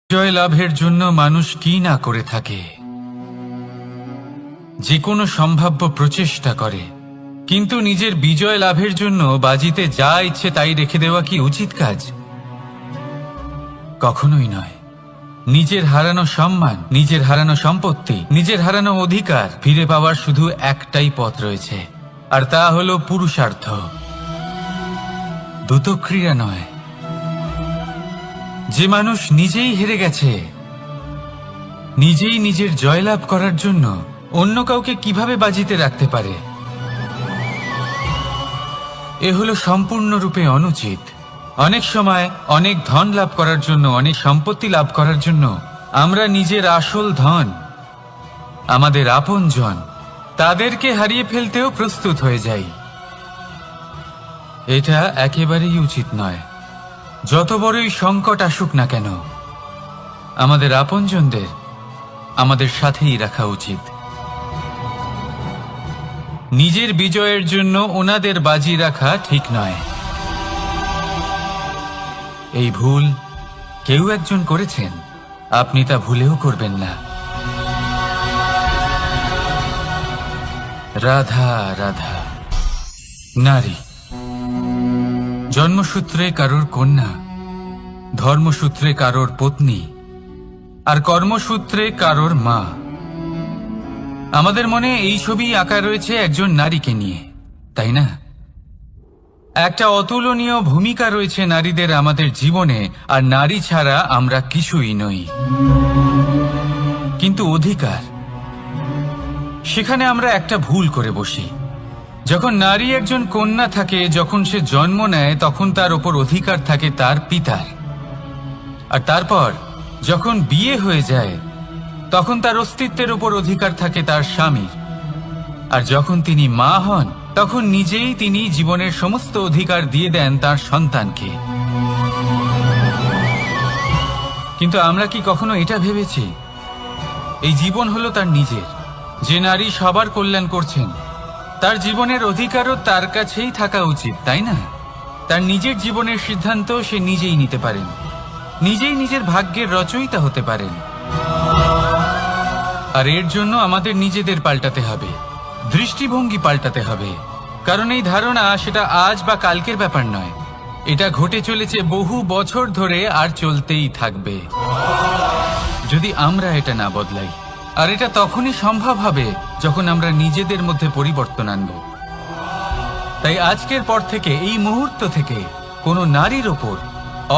বিজয় লাভের জন্য মানুষ কি না করে থাকে, যে কোনো সম্ভাব্য প্রচেষ্টা করে, কিন্তু নিজের বিজয় লাভের জন্য বাজিতে যা ইচ্ছে তাই রেখে দেওয়া কি উচিত কাজ? কখনোই নয়। নিজের হারানো সম্মান, নিজের হারানো সম্পত্তি, নিজের হারানো অধিকার ফিরে পাওয়ার শুধু একটাই পথ রয়েছে, আর তা হলো পুরুষার্থ, দ্রুতক্রিয়া নয়। যে মানুষ নিজেই হেরে গেছে, নিজেই নিজের জয়লাভ করার জন্য অন্য কাউকে কিভাবে বাজিতে রাখতে পারে? এ হলো সম্পূর্ণরূপে অনুচিত। অনেক সময় অনেক ধন লাভ করার জন্য, অনেক সম্পত্তি লাভ করার জন্য আমরা নিজের আসল ধন, আমাদের আপনজন, তাদেরকে হারিয়ে ফেলতেও প্রস্তুত হয়ে যাই। এটা একেবারেই উচিত নয়। যত বড়ই সংকট আসুক না কেন, আমাদের আপনজনদের আমাদের সাথেই রাখা উচিত। নিজের বিজয়ের জন্য ওনাদের বাজি রাখা ঠিক নয়। এই ভুল কেউ একজন করেছেন, আপনি তা ভুলেও করবেন না। রাধা রাধা। নারী জন্মসূত্রে কারোর কন্যা, ধর্মসূত্রে কারোর পত্নী, আর কর্মসূত্রে কারোর মা। আমাদের মনে এই ছবি আঁকা রয়েছে একজন নারীকে নিয়ে, তাই না? একটা অতুলনীয় ভূমিকা রয়েছে নারীদের আমাদের জীবনে, আর নারী ছাড়া আমরা কিছুই নই। কিন্তু অধিকার, সেখানে আমরা একটা ভুল করে বসি। যখন নারী একজন কন্যা থাকে, যখন সে জন্ম নেয়, তখন তার ওপর অধিকার থাকে তার পিতার। আর তারপর যখন বিয়ে হয়ে যায়, তখন তার অস্তিত্বের উপর অধিকার থাকে তার স্বামীর। আর যখন তিনি মা হন, তখন নিজেই তিনি জীবনের সমস্ত অধিকার দিয়ে দেন তার সন্তানকে। কিন্তু আমরা কি কখনো এটা ভেবেছি, এই জীবন হলো তার নিজের? যে নারী সবার কল্যাণ করছেন, তার জীবনের অধিকারও তার কাছেই থাকা উচিত, তাই না? তার নিজের জীবনের সিদ্ধান্ত সে নিজেই নিতে পারেন, নিজেই নিজের ভাগ্যের রচয়িতা হতে পারেন। আর এর জন্য আমাদের নিজেদের পাল্টাতে হবে, দৃষ্টিভঙ্গি পাল্টাতে হবে। কারণ এই ধারণা সেটা আজ বা কালকের ব্যাপার নয়, এটা ঘটে চলেছে বহু বছর ধরে, আর চলতেই থাকবে যদি আমরা এটা না বদলাই। আর এটা তখনই সম্ভব হবে যখন আমরা নিজেদের মধ্যে পরিবর্তন আনব। তাই আজকের পর থেকে, এই মুহূর্ত থেকে, কোনো নারীর ওপর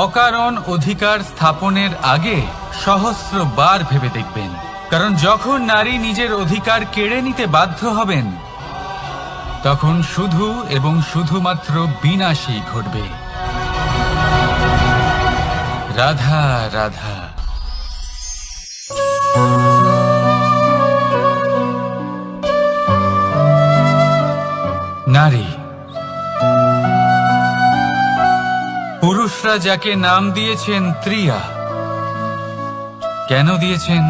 অকারণ অধিকার স্থাপনের আগে সহস্রবার ভেবে দেখবেন। কারণ যখন নারী নিজের অধিকার কেড়ে নিতে বাধ্য হবেন, তখন শুধু এবং শুধুমাত্র বিনাশই ঘটবে। রাধা রাধা। নারী, পুরুষরা যাকে নাম দিয়েছেন ত্রিয়া, কেন দিয়েছেন,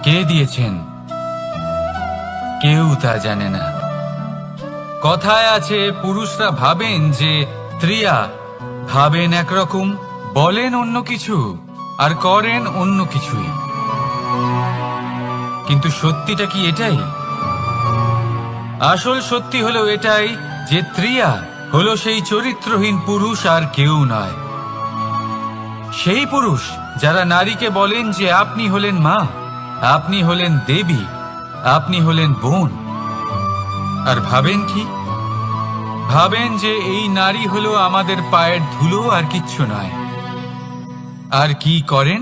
কে দিয়েছেন, কেউ তা জানে না। কথায় আছে, পুরুষরা ভাবেন যে ত্রিয়া, ভাবেন একরকম, বলেন অন্য কিছু, আর করেন অন্য কিছুই। কিন্তু সত্যিটা কি এটাই? আসল সত্যি হলো এটাই যে ত্রিয়া হলো সেই চরিত্রহীন পুরুষ, আর কেউ নয়। সেই পুরুষ যারা নারীকে বলেন যে আপনি হলেন মা, আপনি হলেন দেবী, আপনি হলেন বোন। আর ভাবেন কি? ভাবেন যে এই নারী হলো আমাদের পায়ের ধুলো, আর কিচ্ছু নয়। আর কি করেন?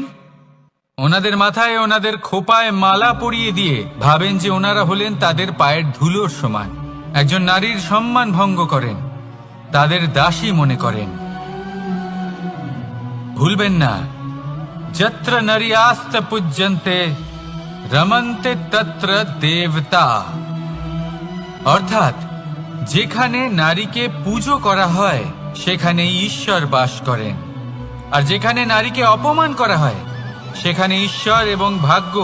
ওনাদের মাথায়, ওনাদের খোপায় মালা পরিয়ে দিয়ে ভাবেন যে ওনারা হলেন তাদের পায়ের ধুলোর সমান। একজন নারীর সম্মান ভঙ্গ করেন, তাদের দাসী মনে করেন। ভুলবেন না, যত্র নারীয়াস্ত পূজ্যন্তে রমন্তে তত্র দেবতা। অর্থাৎ যেখানে নারীকে পুজো করা হয়, সেখানে ঈশ্বর বাস করেন। আর যেখানে নারীকে অপমান করা হয়, সেখানে ঈশ্বর এবং ভাগ্য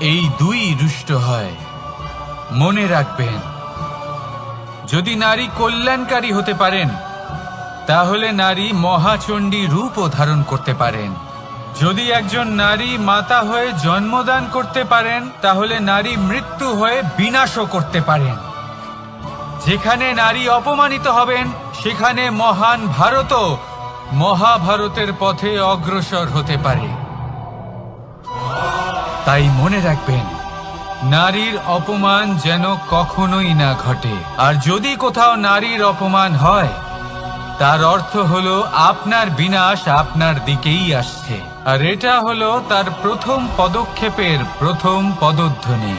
এই দুই রুষ্ট হয়। মনে রাখবেন, যদি নারী কল্যাণকারী হতে পারেন, তাহলে নারী মহাচণ্ডী রূপও ধারণ করতে পারেন। যদি একজন নারী মাতা হয়ে জন্মদান করতে পারেন, তাহলে নারী মৃত্যু হয়ে বিনাশও করতে পারেন। যেখানে নারী অপমানিত হবেন, সেখানে মহান ভারতও মহাভারতের পথে অগ্রসর হতে পারে। তাই মনে রাখবেন, নারীর অপমান যেন কখনোই না ঘটে। আর যদি কোথাও নারীর অপমান হয়, তার অর্থ হলো আপনার বিনাশ আপনার দিকেই আসছে। আর এটা হলো তার প্রথম পদক্ষেপের প্রথম পদধ্বনি।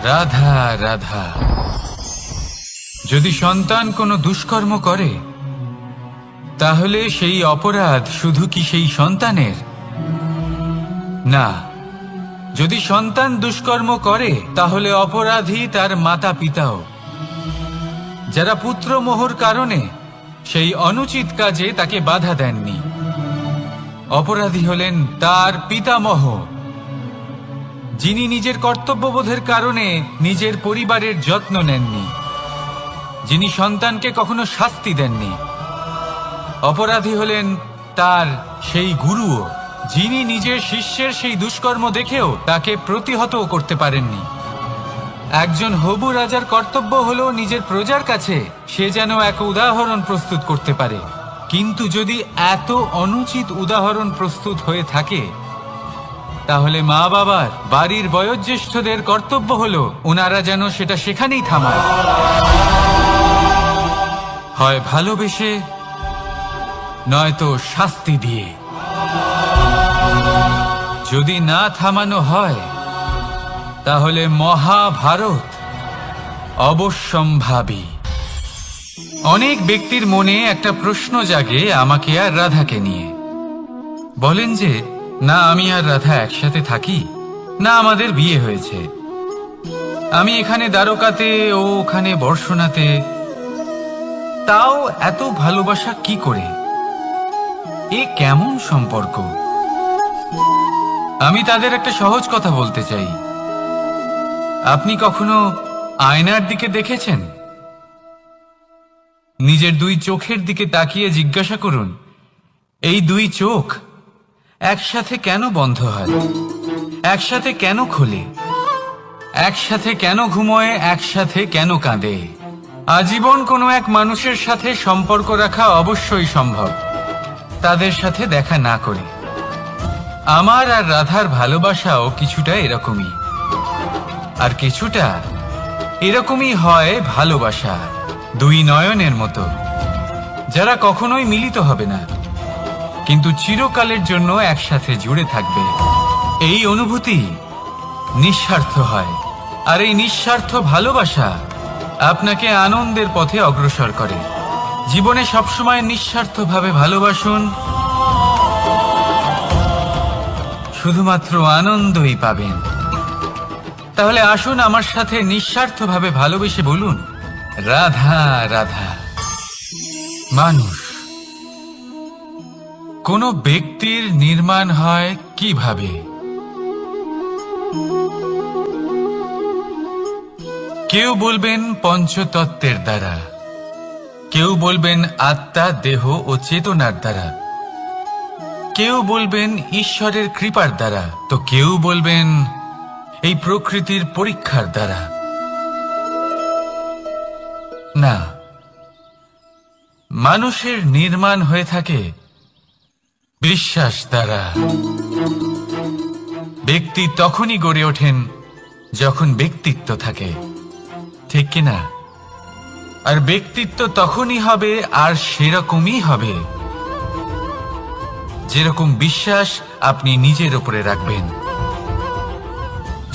রাধা রাধা। যদি সন্তান কোনো দুষ্কর্ম করে, তাহলে সেই অপরাধ শুধু কি সেই সন্তানের? না, যদি সন্তান দুষ্কর্ম করে, তাহলে অপরাধী তার মাতা পিতাও, যারা পুত্রমোহর কারণে সেই অনুচিত কাজে তাকে বাধা দেননি। অপরাধী হলেন তার পিতামহ, যিনি নিজের কর্তব্যবোধের কারণে নিজের পরিবারের যত্ন নেননি, যিনি সন্তানকে কখনো শাস্তি দেননি। অপরাধী হলেন তার সেই গুরুও, যিনি নিজের শিষ্যের সেই দুষ্কর্ম দেখেও তাকে প্রতিহত করতে পারেননি। একজন হবু রাজার কর্তব্য হলো নিজের প্রজার কাছে সে যেন এক উদাহরণ প্রস্তুত করতে পারে। কিন্তু যদি এত অনুচিত উদাহরণ প্রস্তুত হয়ে থাকে, তাহলে মা বাবার, বাড়ির বয়োজ্যেষ্ঠদের কর্তব্য হলো ওনারা যেন সেটা সেখানেই থামায়, হয় ভালোবেসে, নয়তো শাস্তি দিয়ে। যদি না থামানো হয়, তাহলে মহাভারত অবশ্যম্ভাবী। অনেক ব্যক্তির মনে একটা প্রশ্ন জাগে আমাকে আর রাধাকে নিয়ে। বলেন যে, না আমি আর রাধা একসাথে থাকি, না আমাদের বিয়ে হয়েছে। আমি এখানে দ্বারকাতে, ও ওখানে বর্ষণাতে, তাও এত ভালোবাসা কি করে? এ কেমন সম্পর্ক? আমি তাদের একটা সহজ কথা বলতে চাই। আপনি কখনো আয়নার দিকে দেখেছেন? নিজের দুই চোখের দিকে তাকিয়ে জিজ্ঞাসা করুন, এই দুই চোখ একসাথে কেন বন্ধ হয়, একসাথে কেন খোলে, একসাথে কেন ঘুমোয়, একসাথে কেন কাঁদে? আজীবন কোনো এক মানুষের সাথে সম্পর্ক রাখা অবশ্যই সম্ভব, তাদের সাথে দেখা না করে। আমার আর রাধার ভালোবাসাও কিছুটা এরকমই, আর কিছুটা এরকমই হয় ভালোবাসা দুই নয়নের মতো, যারা কখনোই মিলিত হবে না, কিন্তু চিরকালের জন্য একসাথে জুড়ে থাকবে। এই অনুভূতি নিঃস্বার্থ হয়, আর এই নিঃস্বার্থ ভালোবাসা আপনাকে আনন্দের পথে অগ্রসর করে। জীবনে সবসময় নিঃস্বার্থভাবে ভালোবাসুন, শুধুমাত্র আনন্দই পাবেন। তাহলে আসুন আমার সাথে নিঃস্বার্থভাবে ভালোবেসে বলুন, রাধা রাধা। মানুষ, কোন ব্যক্তির নির্মাণ হয় কিভাবে? কেউ বলবেন পঞ্চতত্ত্বের দ্বারা, কেউ বলবেন আত্মা, দেহ ও চেতনার দ্বারা, কেউ বলবেন ঈশ্বরের কৃপার দ্বারা, তো কেউ বলবেন এই প্রকৃতির পরীক্ষার দ্বারা। না, মানুষের নির্মাণ হয়ে থাকে বিশ্বাস দ্বারা। ব্যক্তি তখনই গড়ে ওঠেন যখন ব্যক্তিত্ব থাকে, ঠিক কিনা? আর ব্যক্তিত্ব তখনই হবে, আর সেরকমই হবে যেরকম বিশ্বাস আপনি নিজের উপরে রাখবেন।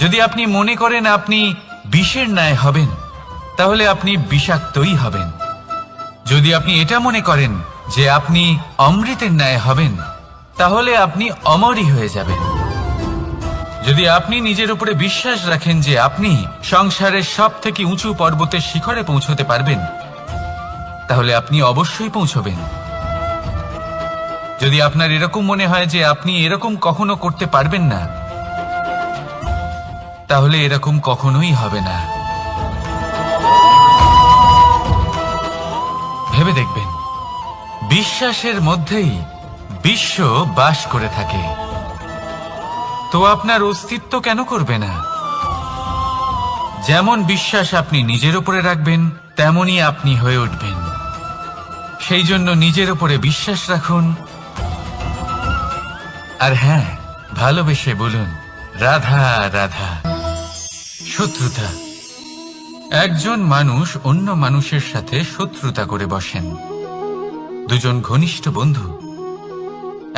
যদি আপনি মনে করেন আপনি বিষের ন্যায় হবেন, তাহলে আপনি বিষাক্তই হবেন। যদি আপনি এটা মনে করেন যে আপনি অমৃতের ন্যায় হবেন, তাহলে আপনি অমরই হয়ে যাবেন। যদি আপনি নিজের উপরে বিশ্বাস রাখেন যে আপনি সংসারের সব থেকে উঁচু পর্বতের শিখরে পৌঁছতে পারবেন, তাহলে আপনি অবশ্যই পৌঁছবেন। যদি আপনার এরকম মনে হয় যে আপনি এরকম কখনো করতে পারবেন না, তাহলে এরকম কখনোই হবে না। ভেবে দেখবেন, বিশ্বাসের মধ্যেই বিশ্ব বাস করে থাকে। তো আপনার অস্তিত্ব কেন করবে না? যেমন বিশ্বাস আপনি নিজের উপরে রাখবেন, তেমনই আপনি হয়ে উঠবেন। সেই জন্য নিজের উপরে বিশ্বাস রাখুন। আর হ্যাঁ, ভালোবেসে বলুন রাধা রাধা। শত্রুতা। একজন মানুষ অন্য মানুষের সাথে শত্রুতা করে বসেন, দুজন ঘনিষ্ঠ বন্ধু।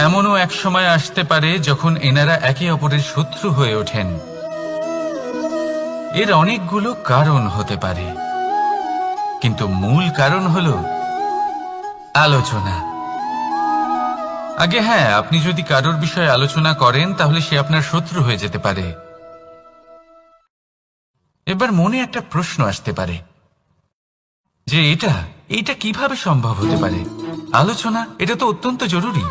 এমনও এক সময় আসতে পারে যখন এনারা একে অপরের শত্রু হয়ে ওঠেন। এর অনেকগুলো কারণ হতে পারে, কিন্তু মূল কারণ হলো আলোচনা। আগে হ্যাঁ, আপনি যদি কারোর বিষয়ে আলোচনা করেন তাহলে সে আপনার শত্রু হয়ে যেতে পারে। এবার মনে একটা প্রশ্ন আসতে পারে যে এটা কিভাবে সম্ভব হতে পারে? আলোচনা, এটা তো অত্যন্ত জরুরি।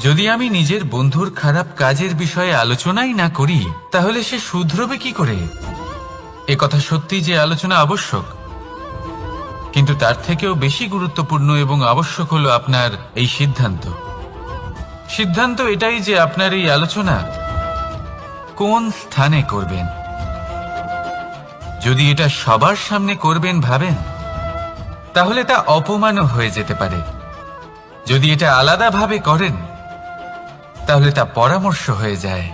যদি আমি নিজের বন্ধুর খারাপ কাজের বিষয়ে আলোচনাই না করি তাহলে সে শুধরবে কি করে? এ কথা সত্যি যে আলোচনা আবশ্যক, কিন্তু তার থেকেও বেশি গুরুত্বপূর্ণ এবং আবশ্যক হলো আপনার এই সিদ্ধান্ত। সিদ্ধান্ত এটাই যে আপনার এই আলোচনা কোন স্থানে করবেন। যদি এটা সবার সামনে করবেন ভাবেন, তাহলে তা অপমানও হয়ে যেতে পারে। যদি এটা আলাদাভাবে করেন তাহলে তা পরামর্শ হয়ে যায়।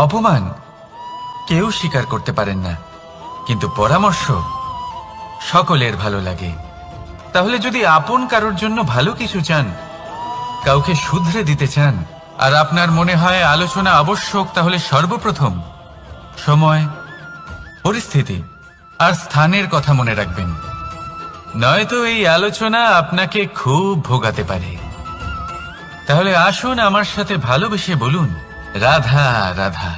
অপমান কেউ স্বীকার করতে পারেন না, কিন্তু পরামর্শ সকলের ভালো লাগে। তাহলে যদি আপন কারোর জন্য ভালো কিছু চান, কাউকে শুধরে দিতে চান, আর আপনার মনে হয় আলোচনা আবশ্যক, তাহলে সর্বপ্রথম সময়, পরিস্থিতি আর স্থানের কথা মনে রাখবেন। নয়তো এই আলোচনা আপনাকে খুব ভোগাতে পারে। তাহলে আসুন আমার সাথে ভালোবেসে বলুন রাধা রাধা।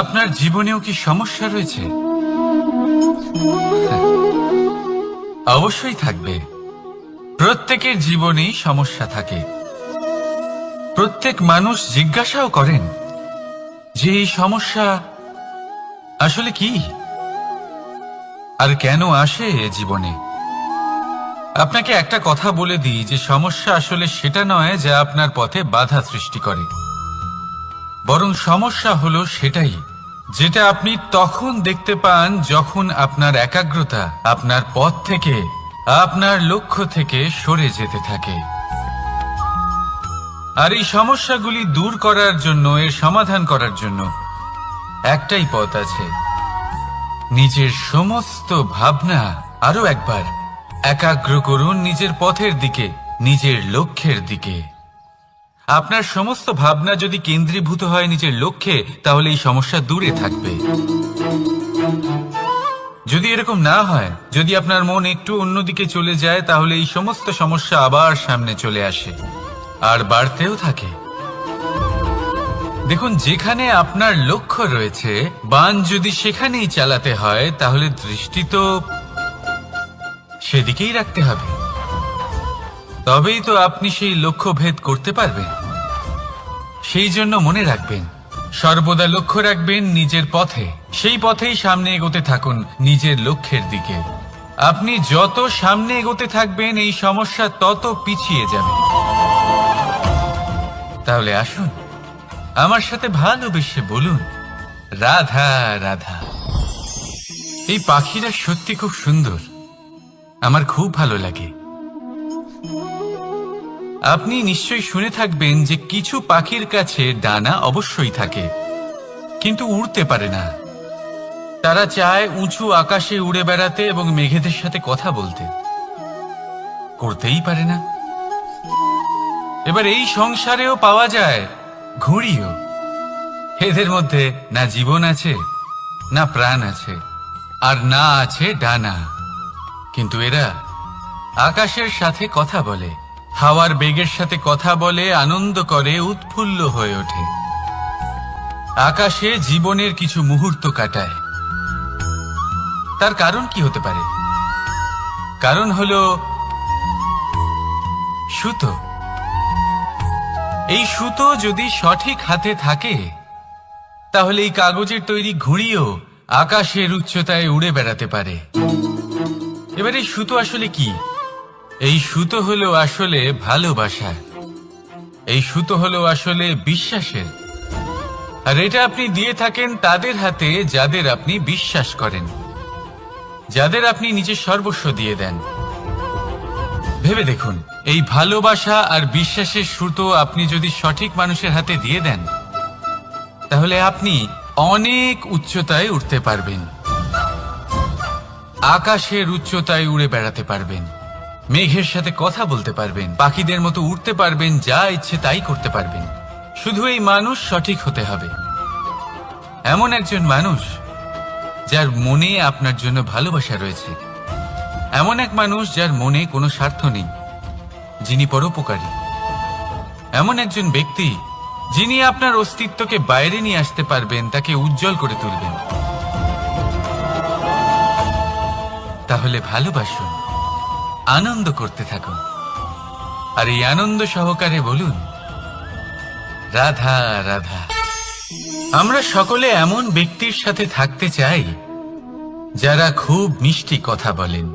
আপনার জীবনেও কি সমস্যা রয়েছে? অবশ্যই থাকবে। প্রত্যেকের জীবনেই সমস্যা থাকে। প্রত্যেক মানুষ জিজ্ঞাসাও করেন যে এই সমস্যা আসলে কি আর কেন আসে জীবনে। আপনাকে একটা কথা বলে দিই যে সমস্যা আসলে সেটা নয় যা আপনার পথে বাধা সৃষ্টি করে, বরং সমস্যা হলো সেটাই যেটা আপনি তখন দেখতে পান যখন আপনার একাগ্রতা আপনার পথ থেকে, আপনার লক্ষ্য থেকে সরে যেতে থাকে। আর এই সমস্যাগুলি দূর করার জন্য, এর সমাধান করার জন্য একটাই পথ আছে। নিজের সমস্ত ভাবনা আরো একবার একাগ্র করুন নিজের পথের দিকে, নিজের লক্ষ্যের দিকে। আপনার সমস্ত ভাবনা যদি কেন্দ্রীভূত হয় নিজের লক্ষ্যে, তাহলে এই সমস্যা দূরে থাকবে। যদি এরকম না হয়, যদি আপনার মন একটু অন্যদিকে চলে যায়, তাহলে এই সমস্ত সমস্যা আবার সামনে চলে আসে আর বাড়তেও থাকে। দেখুন, যেখানে আপনার লক্ষ্য রয়েছে, বাণ যদি সেখানেই চালাতে হয়, তাহলে দৃষ্টি তো সেদিকেই রাখতে হবে। তবেই তো আপনি সেই লক্ষ্য ভেদ করতে পারবেন। সেই জন্য মনে রাখবেন, সর্বদা লক্ষ্য রাখবেন নিজের পথে, সেই পথেই সামনে এগোতে থাকুন নিজের লক্ষ্যের দিকে। আপনি যত সামনে এগোতে থাকবেন এই সমস্যা তত পিছিয়ে যাবে। তাহলে আসুন আমার সাথে ভালোবেসে বলুন রাধা রাধা। এই পাখিরা সত্যি খুব সুন্দর, আমার খুব ভালো লাগে। আপনি নিশ্চয়ই শুনে থাকবেন যে কিছু পাখির কাছে ডানা অবশ্যই থাকে, কিন্তু উড়তে পারে না। তারা চায় উঁচু আকাশে উড়ে বেড়াতে এবং মেঘেদের সাথে কথা বলতে, করতেই পারে না। এবার এই সংসারেও পাওয়া যায় ঘুড়িও। এদের মধ্যে না জীবন আছে, না প্রাণ আছে, আর না আছে ডানা, কিন্তু এরা আকাশের সাথে কথা বলে, হাওয়ার বেগের সাথে কথা বলে, আনন্দ করে, উৎফুল্ল হয়ে ওঠে। আকাশে জীবনের কিছু মুহূর্ত কাটায়। তার কারণ কি হতে পারে? কারণ হলো সুতো। এই সুতো যদি সঠিক হাতে থাকে, তাহলে এই কাগজের তৈরি ঘুড়িও আকাশের উচ্চতায় উড়ে বেড়াতে পারে। এবার এই সুতো আসলে কি? এই সুতো হলো আসলে ভালোবাসা, এই সুতো হলো আসলে বিশ্বাসের। আর এটা আপনি দিয়ে থাকেন তাদের হাতে যাদের আপনি বিশ্বাস করেন, যাদের আপনি নিজের সর্বস্ব দিয়ে দেন। ভেবে দেখুন, এই ভালোবাসা আর বিশ্বাসের সুতো আপনি যদি সঠিক মানুষের হাতে দিয়ে দেন, তাহলে আপনি অনেক উচ্চতায় উঠতে পারবেন, আকাশের উচ্চতায় উড়ে বেড়াতে পারবেন, মেঘের সাথে কথা বলতে পারবেন, পাখিদের মতো উড়তে পারবেন, যা ইচ্ছে তাই করতে পারবেন। শুধু এই মানুষ সঠিক হতে হবে, এমন একজন মানুষ যার মনে আপনার জন্য ভালোবাসা রয়েছে, এমন এক মানুষ যার মনে কোনো স্বার্থ নেই, যিনি পরোপকারী, এমন একজন ব্যক্তি যিনি আপনার অস্তিত্বকে বাইরে নিয়ে আসতে পারবেন, তাকে উজ্জ্বল করে তুলবেন। তাহলে ভালোবাসুন, আনন্দ করতে থাকুন, আর এই আনন্দ সহকারে বলুন, রাধা রাধা। আমরা সকলে এমন ব্যক্তির সাথে থাকতে চাই যারা খুব মিষ্টি কথা বলেন,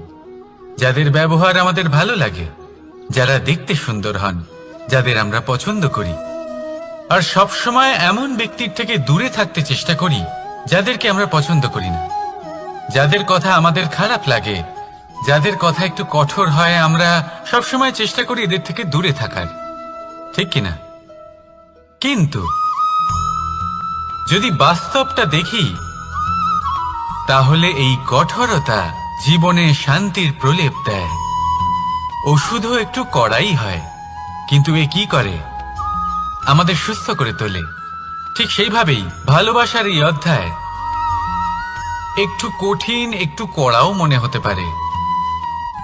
যাদের ব্যবহার আমাদের ভালো লাগে, যারা দেখতে সুন্দর হন, যাদের আমরা পছন্দ করি। আর সবসময় এমন ব্যক্তির থেকে দূরে থাকতে চেষ্টা করি যাদেরকে আমরা পছন্দ করি না, যাদের কথা আমাদের খারাপ লাগে, যাদের কথা একটু কঠোর হয়। আমরা সবসময় চেষ্টা করি এদের থেকে দূরে থাকার, ঠিক কিনা? কিন্তু যদি বাস্তবটা দেখি, তাহলে এই কঠোরতা জীবনে শান্তির প্রলেপ দেয়। ওষুধও একটু কড়াই হয়, কিন্তু এ কি করে? আমাদের সুস্থ করে তোলে। ঠিক সেইভাবেই ভালোবাসার এই অধ্যায় একটু কঠিন, একটু কড়াও মনে হতে পারে,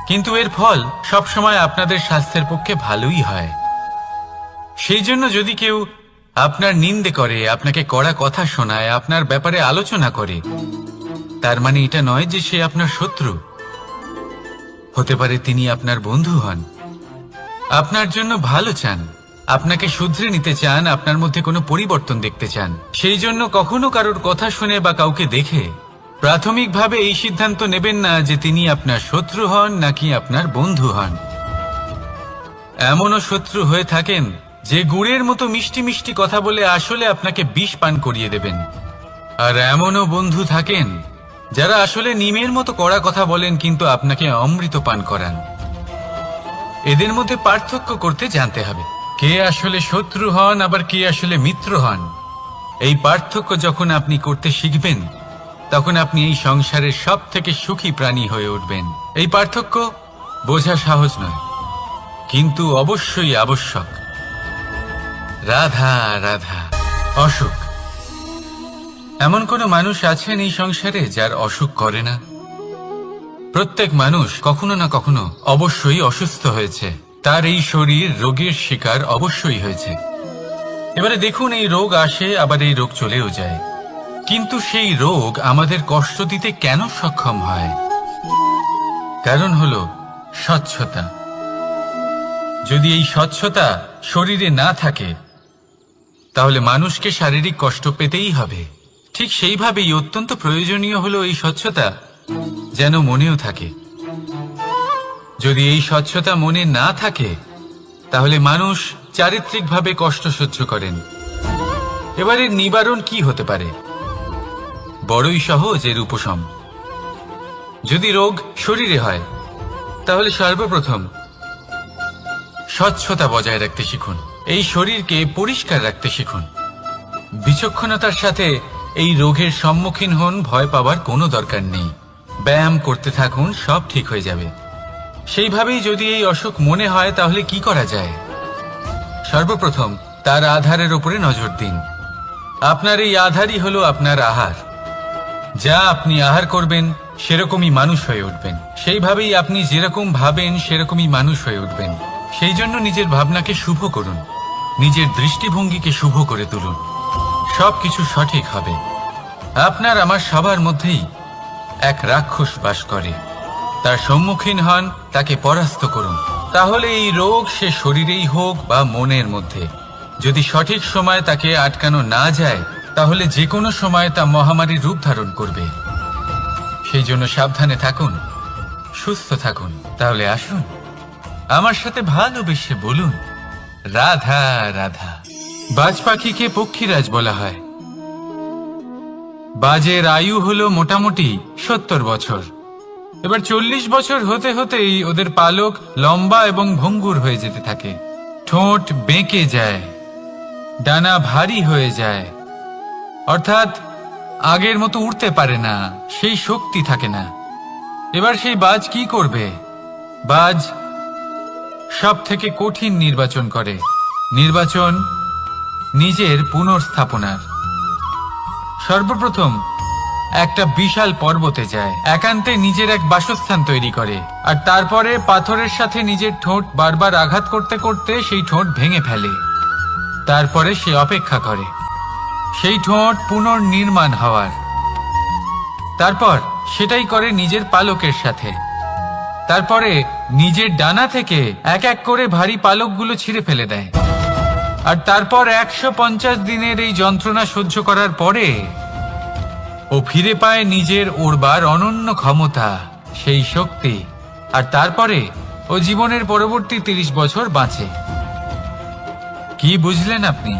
কিন্তু এর ফল সবসময় আপনাদের স্বাস্থ্যের পক্ষে ভালোই হয়। সেই জন্য যদি কেউ আপনার নিন্দে করে, আপনাকে কড়া কথা শোনায়, আপনার ব্যাপারে আলোচনা করে, তার মানে এটা নয় যে সে আপনার শত্রু। হতে পারে তিনি আপনার বন্ধু হন, আপনার জন্য ভালো চান, আপনাকে শুধরে নিতে চান, আপনার মধ্যে কোনো পরিবর্তন দেখতে চান। সেই জন্য কখনো কারোর কথা শুনে বা কাউকে দেখে প্রাথমিকভাবে এই সিদ্ধান্ত নেবেন না যে তিনি আপনার শত্রু হন নাকি আপনার বন্ধু হন। এমনও শত্রু হয়ে থাকেন যে গুড়ের মতো মিষ্টি মিষ্টি কথা বলে আসলে আপনাকে বিষ পান করিয়ে দেবেন। আর এমনও বন্ধু থাকেন যারা আসলে নিমের মতো কড়া কথা বলেন কিন্তু আপনাকে অমৃত পান করান। এদের মধ্যে পার্থক্য করতে জানতে হবে, কে আসলে শত্রু হন আবার কে আসলে মিত্র হন। এই পার্থক্য যখন আপনি করতে শিখবেন, তখন আপনি এই সংসারের সব থেকে সুখী প্রাণী হয়ে উঠবেন। এই পার্থক্য বোঝা সহজ নয়, কিন্তু অবশ্যই আবশ্যক। রাধা রাধা। অসুখ। এমন কোন মানুষ আছেন এই সংসারে যার অসুখ করে না? প্রত্যেক মানুষ কখনো না কখনো অবশ্যই অসুস্থ হয়েছে, তার এই শরীর রোগের শিকার অবশ্যই হয়েছে। এবারে দেখুন, এই রোগ আসে আবার এই রোগ চলেও যায়, কিন্তু সেই রোগ আমাদের কষ্ট দিতে কেন সক্ষম হয়? কারণ হলো স্বচ্ছতা। যদি এই স্বচ্ছতা শরীরে না থাকে, তাহলে মানুষকে শারীরিক কষ্ট পেতেই হবে। ঠিক সেইভাবেই অত্যন্ত প্রয়োজনীয় হলো এই স্বচ্ছতা যেন মনেও থাকে। যদি এই স্বচ্ছতা মনে না থাকে, তাহলে মানুষ চারিত্রিকভাবে কষ্ট সহ্য করেন। এবারে নিবারণ কি হতে পারে? বড়ই সহজ এর উপশম। যদি রোগ শরীরে হয়, তাহলে সর্বপ্রথম স্বচ্ছতা বজায় রাখতে শিখুন, এই শরীরকে পরিষ্কার রাখতে শিখুন। বিচক্ষণতার সাথে এই রোগের সম্মুখীন হন, ভয় পাবার কোনো দরকার নেই। ব্যায়াম করতে থাকুন, সব ঠিক হয়ে যাবে। সেইভাবেই যদি এই অসুখ মনে হয়, তাহলে কি করা যায়? সর্বপ্রথম তার আধারের উপরে নজর দিন। আপনার এই আধারই হলো আপনার আহার। যা আপনি আহার করবেন সেরকমই মানুষ হয়ে উঠবেন। সেইভাবেই আপনি যেরকম ভাবেন সেরকমই মানুষ হয়ে উঠবেন। সেই জন্য নিজের ভাবনাকে শুভ করুন, নিজের দৃষ্টিভঙ্গিকে শুভ করে তুলুন, সবকিছু সঠিক হবে। আপনার আমার সবার মধ্যেই এক রাক্ষস বাস করে, তার সম্মুখীন হন, তাকে পরাস্ত করুন। তাহলে এই রোগ সে শরীরেই হোক বা মনের মধ্যে, যদি সঠিক সময় তাকে আটকানো না যায়, তাহলে যে কোনো সময় তা মহামারীর রূপ ধারণ করবে। সেই জন্য সাবধানে থাকুন, সুস্থ থাকুন। তাহলে আসুন আমার সাথে ভালোবেসে বলুন রাধা রাধা। বাজ পাখিকে পক্ষীরাজ বলা হয়। বাজের আয়ু হলো মোটামুটি 70 বছর। এবার 40 বছর হতে হতেই ওদের পালক লম্বা এবং ভঙ্গুর হয়ে যেতে থাকে, ঠোঁট বেঁকে যায়, ডানা ভারী হয়ে যায়, অর্থাৎ আগের মতো উড়তে পারে না, সেই শক্তি থাকে না। এবার সেই বাজ কি করবে? বাজ সব থেকে কঠিন নির্বাচন করে, নির্বাচন নিজের পুনর্স্থাপনার। সর্বপ্রথম একটা বিশাল পর্বতে যায়, একান্তে নিজের এক বাসস্থান তৈরি করে, আর তারপরে পাথরের সাথে নিজের ঠোঁট বারবার আঘাত করতে করতে সেই ঠোঁট ভেঙে ফেলে। তারপরে সে অপেক্ষা করে সেই ঠোঁট পুনর্নির্মাণ হওয়ার। তারপর সেটাই করে নিজের পালকের সাথে। তারপরে নিজের ডানা থেকে এক এক করে ভারী পালকগুলো ছিঁড়ে ফেলে দেয়। আর তারপর 150 দিনের এই যন্ত্রণা সহ্য করার পরে ও ফিরে পায় নিজের ওড়বার অনন্য ক্ষমতা, সেই শক্তি। আর তারপরে ও জীবনের পরবর্তী 30 বছর বাঁচে। কি বুঝলেন আপনি?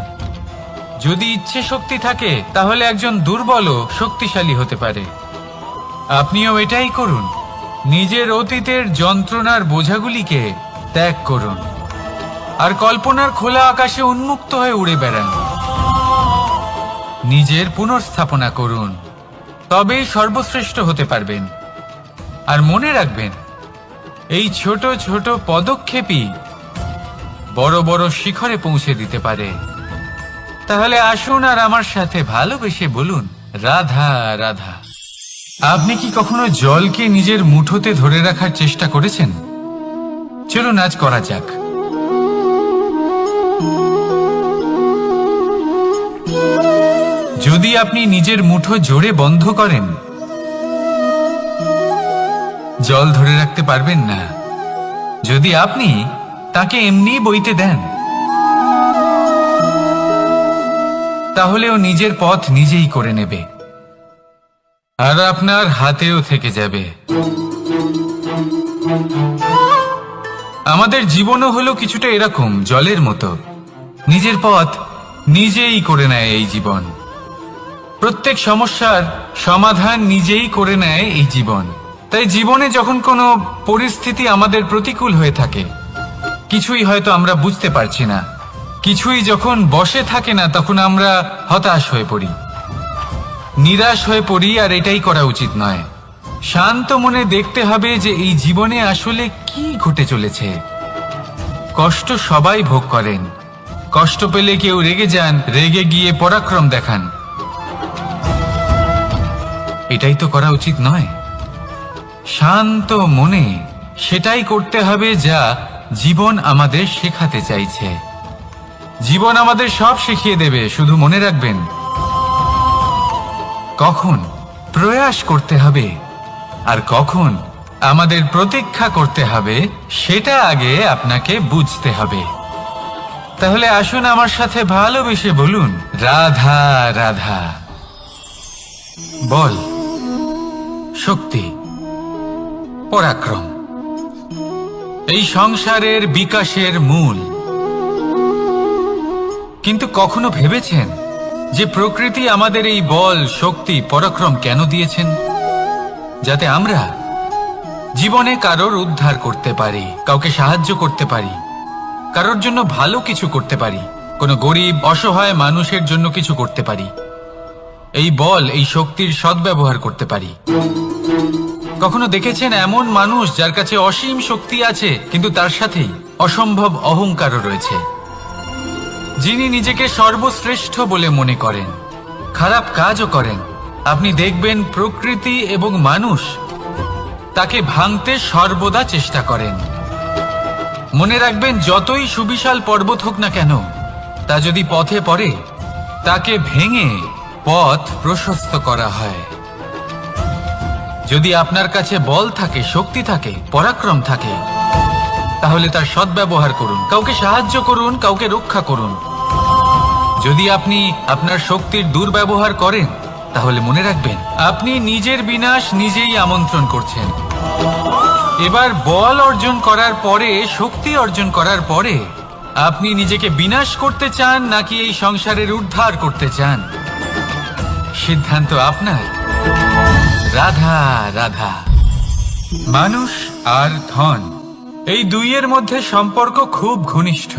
যদি ইচ্ছে শক্তি থাকে তাহলে একজন দুর্বলও শক্তিশালী হতে পারে। আপনিও এটাই করুন, নিজের অতীতের যন্ত্রণার বোঝাগুলিকে ত্যাগ করুন আর কল্পনার খোলা আকাশে উন্মুক্ত হয়ে উড়ে বেড়ান। নিজের পুনর্স্থাপনা করুন, তবেই সর্বশ্রেষ্ঠ হতে পারবেন। আর মনে রাখবেন, এই ছোট ছোট পদক্ষেপই বড় বড় শিখরে পৌঁছে দিতে পারে। তাহলে আসুন আর আমার সাথে ভালোবেসে বলুন রাধা রাধা। আপনি কি কখনো জলকে নিজের মুঠোতে ধরে রাখার চেষ্টা করেছেন? চলুন আজ করা যাক। যদি আপনি নিজের মুঠো জোরে বন্ধ করেন, জল ধরে রাখতে পারবেন না। যদি আপনি তাকে এমনি বইতে দেন, তাহলে ও নিজের পথ নিজেই করে নেবে আর আপনার হাতেও থেকে যাবে। আমাদের জীবনও হলো কিছুটা এরকম, জলের মতো। নিজের পথ নিজেই করে নেয় এই জীবন। প্রত্যেক সমস্যার সমাধান নিজেই করে নেয় এই জীবন। তাই জীবনে যখন কোনো পরিস্থিতি আমাদের প্রতিকূল হয়ে থাকে, কিছুই হয়তো আমরা বুঝতে পারছি না, কিছুই যখন বসে থাকে না, তখন আমরা হতাশ হয়ে পড়ি, নিরাশ হয়ে পড়ি। আর এটাই করা উচিত নয়। শান্ত মনে দেখতে হবে যে এই জীবনে আসলে কি ঘটে চলেছে। কষ্ট সবাই ভোগ করেন। কষ্ট পেলে কেউ রেগে যান, রেগে গিয়ে পরাক্রম দেখান। এটাই তো করা উচিত নয়। শান্ত মনে সেটাই করতে হবে যা জীবন আমাদের শেখাতে চাইছে। জীবন আমাদের সব শিখিয়ে দেবে, শুধু মনে রাখবেন কখন প্রয়াস করতে হবে আর কখন আমাদের প্রতীক্ষা করতে হবে, সেটা আগে আপনাকে বুঝতে হবে। তাহলে আসুন আমার সাথে ভালোবেসে বলুন রাধা রাধা। বল, শক্তি, পরাক্রম এই সংসারের বিকাশের মূল। কিন্তু কখনো ভেবেছেন যে প্রকৃতি আমাদের এই বল, শক্তি, পরাক্রম কেন দিয়েছেন? যাতে আমরা জীবনে কারোর উদ্ধার করতে পারি, কাউকে সাহায্য করতে পারি, কারোর জন্য ভালো কিছু করতে পারি, কোনো গরিব অসহায় মানুষের জন্য কিছু করতে পারি। এই বল, এই শক্তির সদ্ব্যবহার করতে পারি। কখনো দেখেছেন এমন মানুষ যার কাছে অসীম শক্তি আছে, কিন্তু তার সাথেই অসম্ভব অহংকারও রয়েছে? যিনি নিজেকে সর্বশ্রেষ্ঠ বলে মনে করেন, খারাপ কাজও করেন। আপনি দেখবেন প্রকৃতি এবং মানুষ তাকে ভাঙতে সর্বদা চেষ্টা করেন। মনে রাখবেন, যতই সুবিশাল পর্বত হোক না কেন, তা যদি পথে পড়ে, তাকে ভেঙে পথ প্রশস্ত করা হয়। যদি আপনার কাছে বল থাকে, শক্তি থাকে, পরাক্রম থাকে, তাহলে তার সদ্ব্যবহার করুন, কাউকে সাহায্য করুন, কাউকে রক্ষা করুন। যদি আপনি আপনার শক্তির দুর্ব্যবহার করেন, তাহলে মনে রাখবেন আপনি নিজের বিনাশ নিজেই আমন্ত্রণ করছেন। এবার বল অর্জন করার পরে, শক্তি অর্জন করার পরে আপনি নিজেকে বিনাশ করতে চান নাকি এই সংসারের উদ্ধার করতে চান, সিদ্ধান্ত আপনার। রাধা রাধা। মানুষ আর ধন, এই দুইয়ের মধ্যে সম্পর্ক খুব ঘনিষ্ঠ।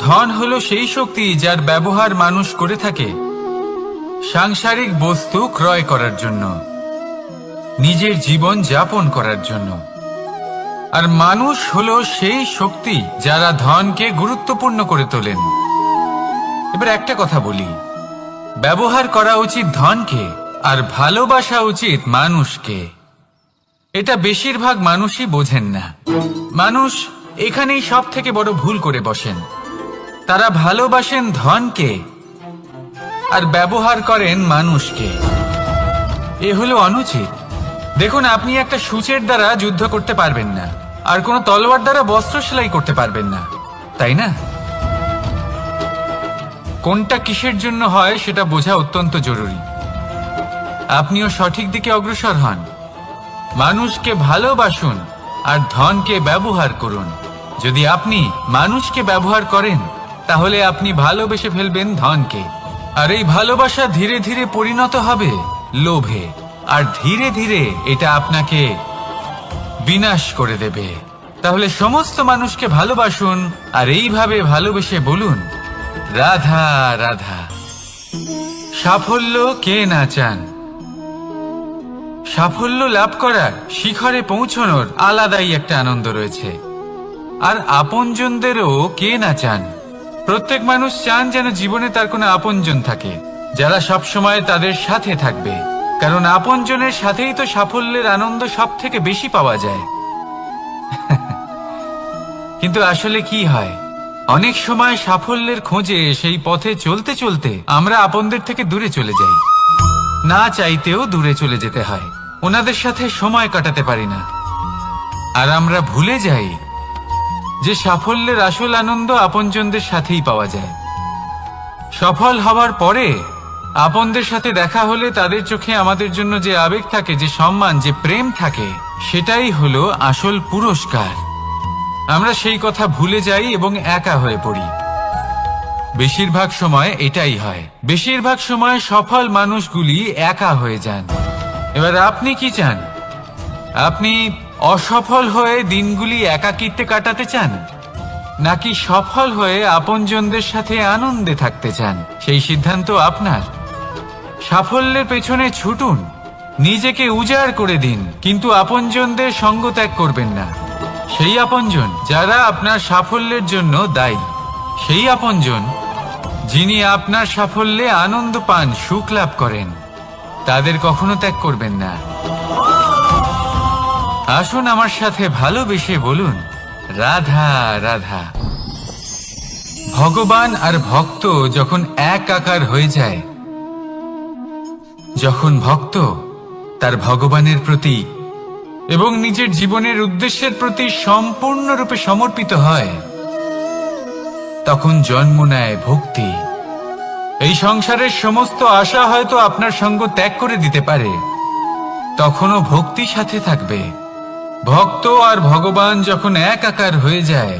ধন হলো সেই শক্তি যার ব্যবহার মানুষ করে থাকে সাংসারিক বস্তু ক্রয় করার জন্য, নিজের জীবন যাপন করার জন্য। আর মানুষ হলো সেই শক্তি যারা ধনকে গুরুত্বপূর্ণ করে তোলেন। এবার একটা কথা বলি, ব্যবহার করা উচিত ধনকে আর ভালোবাসা উচিত মানুষকে। এটা বেশিরভাগ মানুষই বোঝেন না। মানুষ এখানেই সব থেকে বড় ভুল করে বসেন। তারা ভালোবাসেন ধনকে আর ব্যবহার করেন মানুষকে। এ হলো অনুচিত। দেখুন, আপনি একটা সূচের দ্বারা যুদ্ধ করতে পারবেন না, আর কোনো তলোয়ার দ্বারা বস্ত্র সেলাই করতে পারবেন না, তাই না? কোনটা কিসের জন্য হয় সেটা বোঝা অত্যন্ত জরুরি। আপনিও সঠিক দিকে অগ্রসর হন। মানুষকে ভালোবাসুন আর ধনকে ব্যবহার করুন। যদি আপনি মানুষকে ব্যবহার করেন তাহলে আপনি ভালোবেসে ফেলবেন ধনকে, আর এই ভালোবাসা ধীরে ধীরে পরিণত হবে লোভে, আর ধীরে ধীরে এটা আপনাকে বিনাশ করে দেবে। তাহলে সমস্ত মানুষকে ভালোবাসুন আর এইভাবে ভালোবেসে বলুন, রাধা রাধা। সাফল্য কে না চান? সাফল্য লাভ করার, শিখরে পৌঁছানোর আলাদাই একটা আনন্দ রয়েছে। আর আপনজনদেরও কে না চান? প্রত্যেক মানুষ চান যেন জীবনে তার কোনো আপনজন থাকে যারা সবসময় তাদের সাথে থাকবে, কারণ আপনজনের সাথেই তো সাফল্যের আনন্দ সব থেকে বেশি পাওয়া যায়। কিন্তু আসলে কি হয়, অনেক সময় সাফল্যের খোঁজে সেই পথে চলতে চলতে আমরা আপনদের থেকে দূরে চলে যাই। না চাইতেও দূরে চলে যেতে হয়, ওনাদের সাথে সময় কাটাতে পারি না। আর আমরা ভুলে যাই যে সাফল্যের আসল আনন্দ আপনজনদের সাথেই পাওয়া যায়। সফল হওয়ার পরে আপনদের সাথে দেখা হলে তাদের চোখে আমাদের জন্য যে আবেগ থাকে, যে সম্মান, যে প্রেম থাকে, সেটাই হলো আসল পুরস্কার। আমরা সেই কথা ভুলে যাই এবং একা হয়ে পড়ি। বেশিরভাগ সময় এটাই হয়। বেশিরভাগ সময় সফল মানুষগুলি একা হয়ে যান। এবার আপনি কি চান? আপনি অসফল হয়ে দিনগুলি একাকিত্বে কাটাতে চান, নাকি সফল হয়ে আপনজনদের সাথে আনন্দে থাকতে চান? সেই সিদ্ধান্ত আপনার। সাফল্যের পেছনে ছুটুন, নিজেকে উজাড় করে দিন, কিন্তু আপনজনদের সঙ্গ ত্যাগ করবেন না। সেই আপনজন যারা আপনার সাফল্যের জন্য দায়ী, সেই আপনজন যিনি আপনার সাফল্যে আনন্দ পান, সুখ লাভ করেন, তাদের কখনো ত্যাগ করবেন না। আসুন আমার সাথে ভালোবেসে বলুন, রাধা রাধা। ভগবান আর ভক্ত যখন এক আকার হয়ে যায়, যখন ভক্ত তার ভগবানের প্রতি এবং নিজের জীবনের উদ্দেশ্যের প্রতি সম্পূর্ণরূপে সমর্পিত হয়, তখন জন্ম নেয় ভক্তি। এই সংসারের সমস্ত আশা হয়তো আপনার সঙ্গ ত্যাগ করে দিতে পারে, তখনও ভক্তি সাথে থাকবে। ভক্ত আর ভগবান যখন এক আকার হয়ে যায়,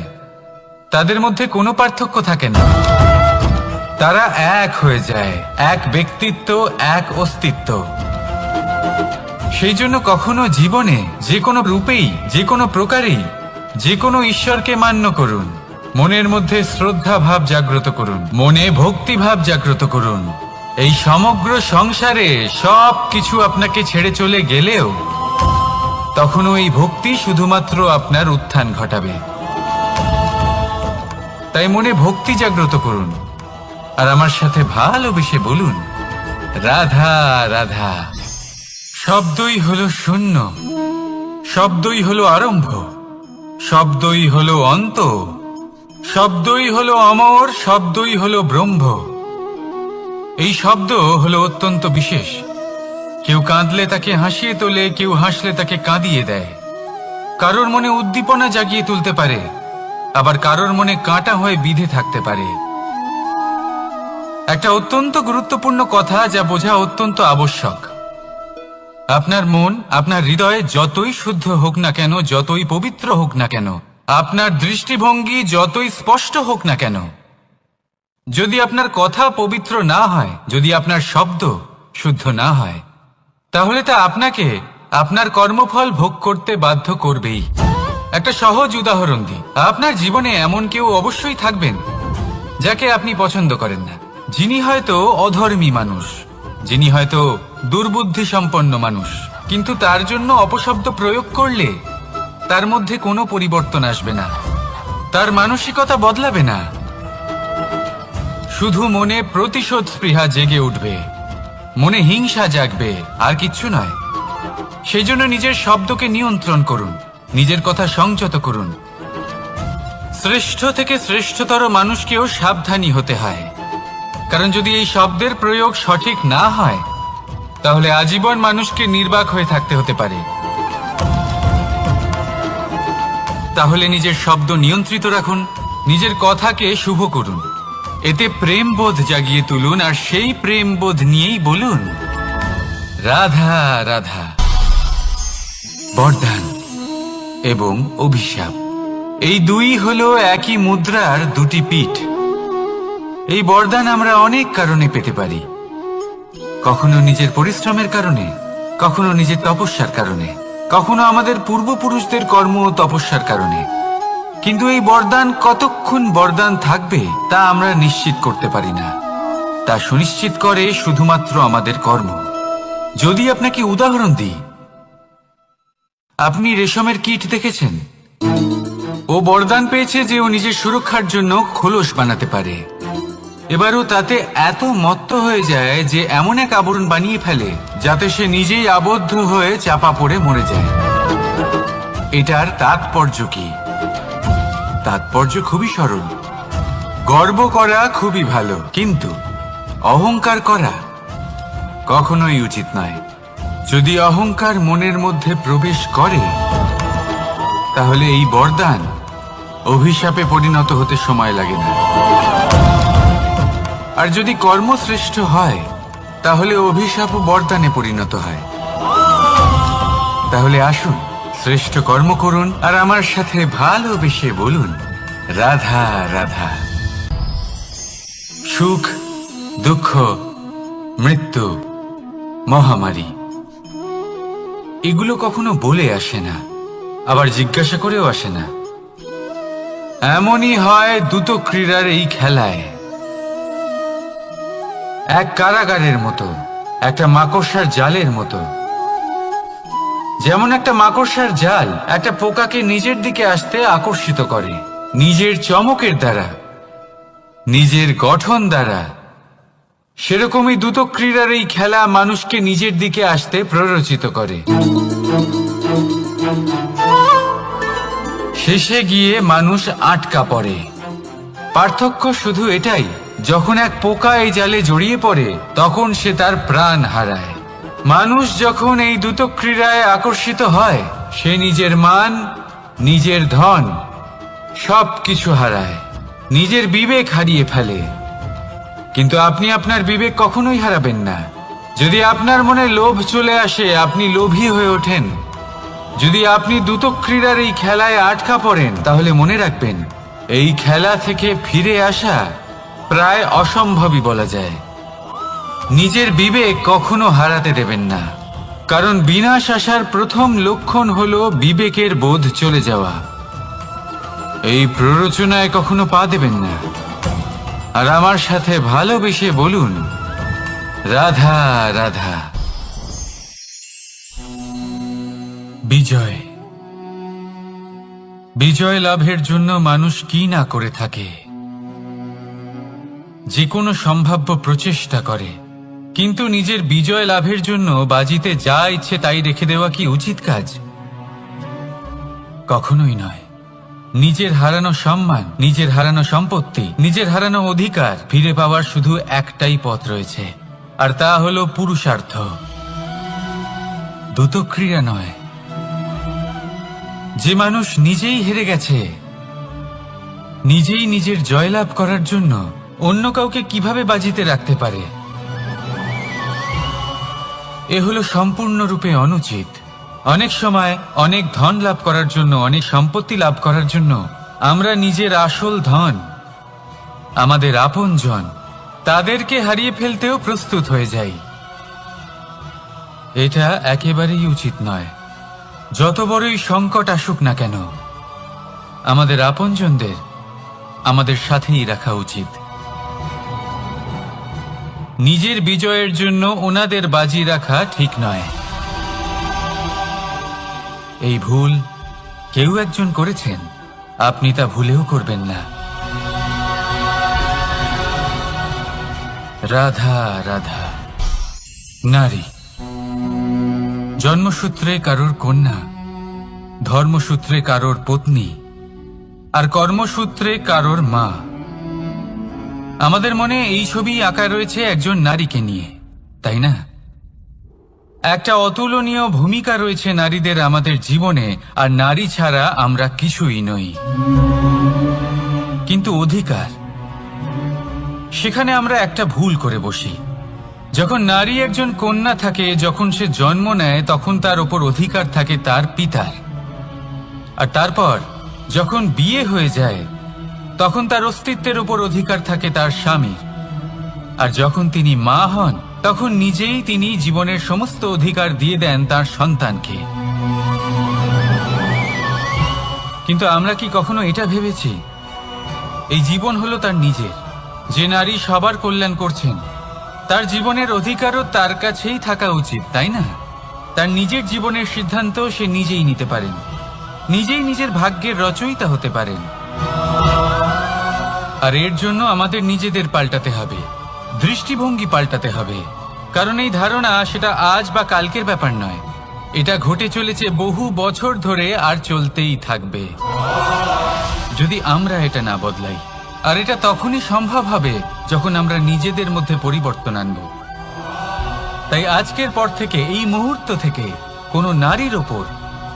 তাদের মধ্যে কোনো পার্থক্য থাকে না। তারা এক হয়ে যায়, এক ব্যক্তিত্ব, এক অস্তিত্ব। সেই জন্য কখনো জীবনে যে কোনো রূপেই, যে কোনো প্রকারেই, যে কোনো ঈশ্বরকে মান্য করুন। মনের মধ্যে শ্রদ্ধা ভাব জাগ্রত করুন, মনে ভক্তি ভাব জাগ্রত করুন। এই সমগ্র সংসারে সব কিছু আপনাকে ছেড়ে চলে গেলেও তখনও এই ভক্তি শুধুমাত্র আপনার উত্থান ঘটাবে। তাই মনে ভক্তি জাগ্রত করুন আর আমার সাথে ভালোবেসে বলুন, রাধা রাধা। শব্দই হলো শূন্য, শব্দই হলো আরম্ভ, শব্দই হলো অন্ত, শব্দই হলো অমর, শব্দই হলো ব্রহ্ম। এই শব্দ হলো অত্যন্ত বিশেষ। কেউ কাঁদলে তাকে হাসিয়ে তোলে, কেউ হাসলে তাকে কাঁদিয়ে দেয়। কারোর মনে উদ্দীপনা জাগিয়ে তুলতে পারে, আবার কারোর মনে কাঁটা হয়ে বিঁধে থাকতে পারে। একটা অত্যন্ত গুরুত্বপূর্ণ কথা যা বোঝা অত্যন্ত আবশ্যক। আপনার মন, আপনার হৃদয় যতই শুদ্ধ হোক না কেন, যতই পবিত্র হোক না কেন, আপনার দৃষ্টিভঙ্গি যতই স্পষ্ট হোক না কেন, যদি আপনার কথা পবিত্র না হয়, যদি আপনার শব্দ শুদ্ধ না হয়, তাহলে তা আপনাকে আপনার কর্মফল ভোগ করতে বাধ্য করবেই। একটা সহজ উদাহরণ দিই। আপনার জীবনে এমন কেউ অবশ্যই থাকবেন যাকে আপনি পছন্দ করেন না, যিনি হয়তো অধর্মী মানুষ, যিনি হয়তো দুর্বুদ্ধি সম্পন্ন মানুষ, কিন্তু তার জন্য অপশব্দ প্রয়োগ করলে তার মধ্যে কোনো পরিবর্তন আসবে না, তার মানসিকতা বদলাবে না, শুধু মনে প্রতিশোধ স্পৃহা জেগে উঠবে, মনে হিংসা জাগবে, আর কিচ্ছু নয়। সেই জন্য নিজের শব্দকে নিয়ন্ত্রণ করুন, নিজের কথা সংযত করুন। শ্রেষ্ঠ থেকে শ্রেষ্ঠতর মানুষকেও সাবধানী হতে হয়, কারণ যদি এই শব্দের প্রয়োগ সঠিক না হয়, তাহলে আজীবন মানুষকে নির্বাক হয়ে থাকতে হতে পারে। তাহলে নিজের শব্দ নিয়ন্ত্রিত রাখুন, নিজের কথাকে শুভ করুন, এতে প্রেমবোধ জাগিয়ে তুলুন, আর সেই প্রেমবোধ নিয়েই বলুন রাধা রাধা। বরদান এবং অভিশাপ, এই দুই হলো একই মুদ্রার দুটি পিঠ। এই বরদান আমরা অনেক কারণে পেতে পারি, কখনো নিজের পরিশ্রমের কারণে, কখনো নিজের তপস্যার কারণে, কখনো আমাদের পূর্বপুরুষদের কর্ম ও তপস্যার কারণে। কিন্তু এই বরদান কতক্ষণ বরদান থাকবে তা আমরা নিশ্চিত করতে পারি না, তা সুনিশ্চিত করে শুধুমাত্র আমাদের কর্ম। যদি আপনাকে উদাহরণ দিই, আপনি রেশমের কীট দেখেছেন? ও বরদান পেয়েছে যে ও নিজের সুরক্ষার জন্য খোলস বানাতে পারে। এবারও তাতে এত মত্ত হয়ে যায় যে এমন এক আবরণ বানিয়ে ফেলে যাতে সে নিজেই আবদ্ধ হয়ে চাপা পড়ে মরে যায়। এটার তাৎপর্য কি? তাৎপর্য খুবই সরল। গর্ব করা খুবই ভালো, কিন্তু অহংকার করা কখনোই উচিত নয়। যদি অহংকার মনের মধ্যে প্রবেশ করে, তাহলে এই বরদান অভিশাপে পরিণত হতে সময় লাগে না। আর যদি কর্ম শ্রেষ্ঠ হয়, তাহলে অভিশাপও বরদানে পরিণত হয়। তাহলে আসুন, শ্রেষ্ঠ কর্ম করুন আর আমার সাথে ভালোবেসে বলুন রাধা রাধা। সুখ, দুঃখ, মৃত্যু, মহামারী, এগুলো কখনো বলে আসে না, আবার জিজ্ঞাসা করেও আসে না। এমনই হয় দ্রুত ক্রীড়ার এই খেলায়। এক কারাগারের মতো, একটা মাকড়সার জালের মতো। যেমন একটা মাকড়সার জাল একটা পোকাকে নিজের দিকে আসতে আকর্ষিত করে, নিজের চমকের দ্বারা, নিজের গঠন দ্বারা, সেরকমই দ্রুত ক্রীড়ার এই খেলা মানুষকে নিজের দিকে আসতে প্ররোচিত করে। শেষে গিয়ে মানুষ আটকা পড়ে। পার্থক্য শুধু এটাই, যখন এক পোকা এই জালে জড়িয়ে পড়ে তখন সে তার প্রাণ হারায়। মানুষ যখন এই দ্রুত ক্রীড়ায় আকর্ষিত হয়, সে নিজের মান, নিজের ধন সব কিছু হারায়, নিজের বিবেক হারিয়ে ফেলে। কিন্তু আপনি আপনার বিবেক কখনোই হারাবেন না। যদি আপনার মনে লোভ চলে আসে, আপনি লোভী হয়ে ওঠেন। যদি আপনি দ্রুত ক্রীড়ার এই খেলায় আটকা পড়েন, তাহলে মনে রাখবেন, এই খেলা থেকে ফিরে আসা প্রায় অসম্ভবই বলা যায়। নিজের বিবেক কখনো হারাতে দেবেন না, কারণ বিনাশ আসার প্রথম লক্ষণ হলো বিবেকের বোধ চলে যাওয়া। এই প্ররোচনায় কখনো পা দেবেন না। আর আমার সাথে ভালোবেসে বলুন রাধা রাধা। বিজয়, বিজয় লাভের জন্য মানুষ কি না করে থাকে, যে কোনো সম্ভাব্য প্রচেষ্টা করে। কিন্তু নিজের বিজয় লাভের জন্য বাজিতে যা ইচ্ছে তাই রেখে দেওয়া কি উচিত কাজ? কখনোই নয়। নিজের হারানো সম্মান, নিজের হারানো সম্পত্তি, নিজের হারানো অধিকার ফিরে পাওয়ার শুধু একটাই পথ রয়েছে, আর তা হলো পুরুষার্থ, দ্রুত ক্রীড়া নয়। যে মানুষ নিজেই হেরে গেছে, নিজেই নিজের জয়লাভ করার জন্য অন্য কাউকে কিভাবে বাজিতে রাখতে পারে? এ হলো সম্পূর্ণরূপে অনুচিত। অনেক সময় অনেক ধন লাভ করার জন্য, অনেক সম্পত্তি লাভ করার জন্য আমরা নিজের আসল ধন, আমাদের আপনজন, তাদেরকে হারিয়ে ফেলতেও প্রস্তুত হয়ে যাই। এটা একেবারেই উচিত নয়। যত বড়ই সংকট আসুক না কেন, আমাদের আপনজনদের আমাদের সাথেই রাখা উচিত। নিজের বিজয়ের জন্য ওনাদের বাজি রাখা ঠিক নয়। এই ভুল কেউ একজন করেছেন, আপনি তা ভুলেও করবেন না। রাধা রাধা। নারী জন্মসূত্রে কারোর কন্যা, ধর্মসূত্রে কারোর পত্নী, আর কর্মসূত্রে কারোর মা। আমাদের মনে এই ছবি আঁকা রয়েছে একজন নারীকে নিয়ে, তাই না? একটা অতুলনীয় ভূমিকা রয়েছে নারীদের আমাদের জীবনে, আর নারী ছাড়া আমরা কিছুই নই। কিন্তু অধিকার, সেখানে আমরা একটা ভুল করে বসি। যখন নারী একজন কন্যা থাকে, যখন সে জন্ম নেয়, তখন তার ওপর অধিকার থাকে তার পিতার। আর তারপর যখন বিয়ে হয়ে যায়, তখন তার অস্তিত্বের উপর অধিকার থাকে তার স্বামীর। আর যখন তিনি মা হন, তখন নিজেই তিনি জীবনের সমস্ত অধিকার দিয়ে দেন তার সন্তানকে। কিন্তু আমরা কি কখনো এটা ভেবেছি এই জীবন হলো তার নিজের? যে নারী সবার কল্যাণ করছেন, তার জীবনের অধিকারও তার কাছেই থাকা উচিত, তাই না? তার নিজের জীবনের সিদ্ধান্ত সে নিজেই নিতে পারেন, নিজেই নিজের ভাগ্যের রচয়িতা হতে পারেন। আর এর জন্য আমাদের নিজেদের পাল্টাতে হবে, দৃষ্টিভঙ্গি পাল্টাতে হবে। কারণ এই ধারণা সেটা আজ বা কালকের ব্যাপার নয়, এটা ঘটে চলেছে বহু বছর ধরে আর চলতেই থাকবে যদি আমরা এটা না বদলাই। আর এটা তখনই সম্ভব হবে যখন আমরা নিজেদের মধ্যে পরিবর্তন আনব। তাই আজকের পর থেকে, এই মুহূর্ত থেকে, কোনো নারীর ওপর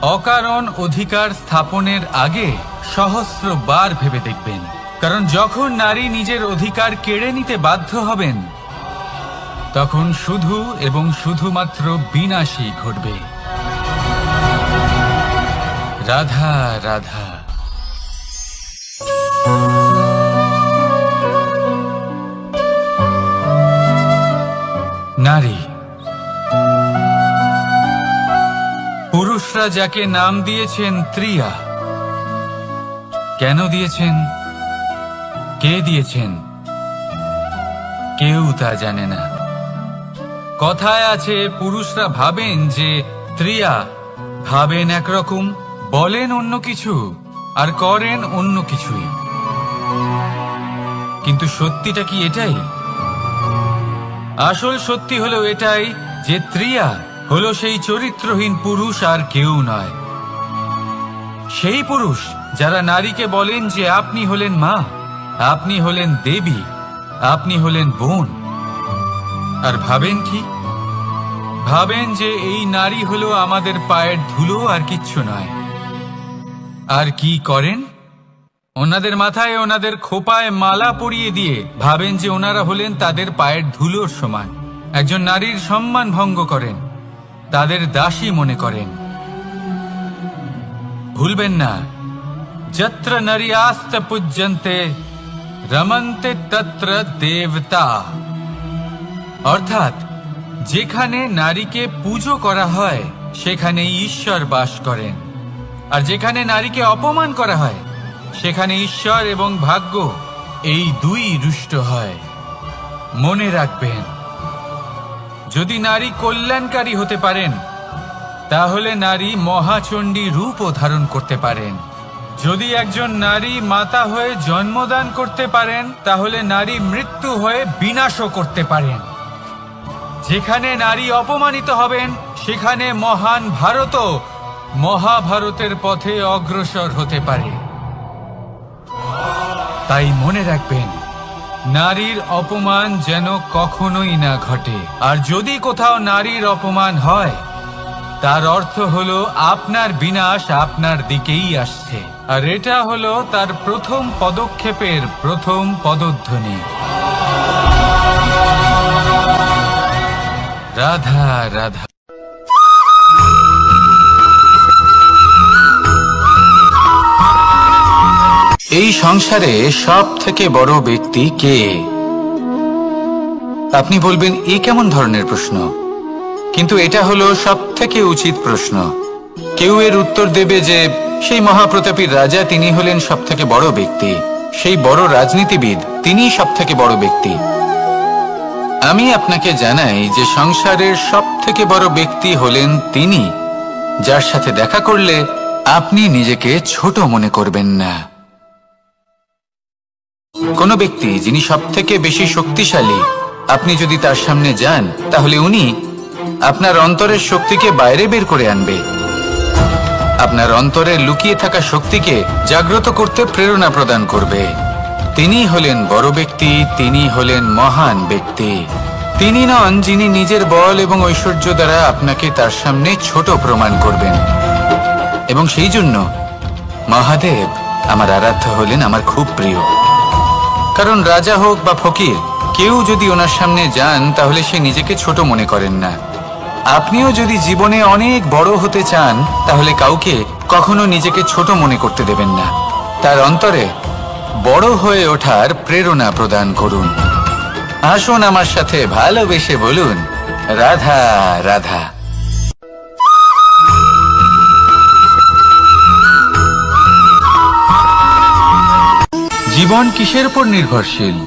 অকারণ অধিকার স্থাপনের আগে সহস্রবার ভেবে দেখবেন। কারণ যখন নারী নিজের অধিকার কেড়ে নিতে বাধ্য হবেন, তখন শুধু এবং শুধুমাত্র বিনাশই ঘটবে। রাধা রাধা। নারী, পুরুষরা যাকে নাম দিয়েছেন ত্রিয়া, কেন দিয়েছেন, কে দিয়েছেন, কেউ তা জানে না। কথায় আছে, পুরুষরা ভাবেন যে ত্রিয়া, ভাবেন একরকম, বলেন অন্য কিছু, আর করেন অন্য কিছুই। কিন্তু সত্যিটা কি এটাই? আসল সত্যি হলো এটাই যে ত্রিয়া হলো সেই চরিত্রহীন পুরুষ, আর কেউ নয়। সেই পুরুষ যারা নারীকে বলেন যে আপনি হলেন মা, আপনি হলেন দেবী, আপনি হলেন বোন। আর ভাবেন কি? ভাবেন যে এই নারী হলো আমাদের পায়ের ধুলো, আর কিচ্ছু নয়। আর কি করেন? ওনাদের মাথায়, ওনাদের খোপায় মালা পরিয়ে দিয়ে ভাবেন যে ওনারা হলেন তাদের পায়ের ধুলোর সমান। একজন নারীর সম্মান ভঙ্গ করেন, তাদের দাসী মনে করেন। ভুলবেন না, যত্র নারীয়াস্ত পূজ্যন্তে রমন্তে তত্র দেবতা। অর্থাৎ যেখানে নারীকে পুজো করা হয়, সেখানে ঈশ্বর বাস করেন। আর যেখানে নারীকে অপমান করা হয়, সেখানে ঈশ্বর এবং ভাগ্য এই দুই রুষ্ট হয়। মনে রাখবেন, যদি নারী কল্যাণকারী হতে পারেন, তাহলে নারী মহাচণ্ডী রূপও ধারণ করতে পারেন। যদি একজন নারী মাতা হয়ে জন্মদান করতে পারেন, তাহলে নারী মৃত্যু হয়ে বিনাশও করতে পারেন। যেখানে নারী অপমানিত হবেন, সেখানে মহান ভারতও মহাভারতের পথে অগ্রসর হতে পারে। তাই মনে রাখবেন, নারীর অপমান যেন কখনোই না ঘটে। আর যদি কোথাও নারীর অপমান হয়, তার অর্থ হলো আপনার বিনাশ আপনার দিকেই আসছে। আর এটা হলো তার প্রথম পদক্ষেপের প্রথম পদধ্বনি। রাধা রাধা। এই সংসারে সব থেকে বড় ব্যক্তি কে? আপনি বলবেন এ কেমন ধরনের প্রশ্ন, কিন্তু এটা হলো সব থেকে উচিত প্রশ্ন। কেউ এর উত্তর দেবে যে সেই মহাপ্রতাপী রাজা, তিনি হলেন সব থেকে বড় ব্যক্তি, সেই বড় রাজনীতিবিদ, তিনিই সব থেকে বড় ব্যক্তি। আমি আপনাকে জানাই যে সংসারের সব থেকে বড় ব্যক্তি হলেন তিনি, যার সাথে দেখা করলে আপনি নিজেকে ছোট মনে করবেন না। কোন ব্যক্তি যিনি সব থেকে বেশি শক্তিশালী, আপনি যদি তার সামনে যান তাহলে উনি আপনার অন্তরের শক্তিকে বাইরে বের করে আনবে, আপনার অন্তরে লুকিয়ে থাকা শক্তিকে জাগ্রত করতে প্রেরণা প্রদান করবে। তিনি হলেন বড় ব্যক্তি, তিনি হলেন মহান ব্যক্তি। তিনি নন যিনি নিজের বল এবং ঐশ্বর্য দ্বারা আপনাকে তার সামনে ছোট প্রমাণ করবেন। এবং সেই জন্য মহাদেব আমার আরাধ্য হলেন আমার খুব প্রিয়। কারণ রাজা হোক বা ফকির, কেউ যদি ওনার সামনে যান তাহলে সে নিজেকে ছোট মনে করেন না। আপনিও যদি জীবনে অনেক বড় হতে চান তাহলে কাউকে কখনো নিজেকে ছোট মনে করতে দেবেন না। তার অন্তরে বড় হয়ে ওঠার প্রেরণা প্রদান করুন। আসুন আমার সাথে ভালোবেসে বলুন, রাধা রাধা। জীবন কিসের উপর নির্ভরশীল?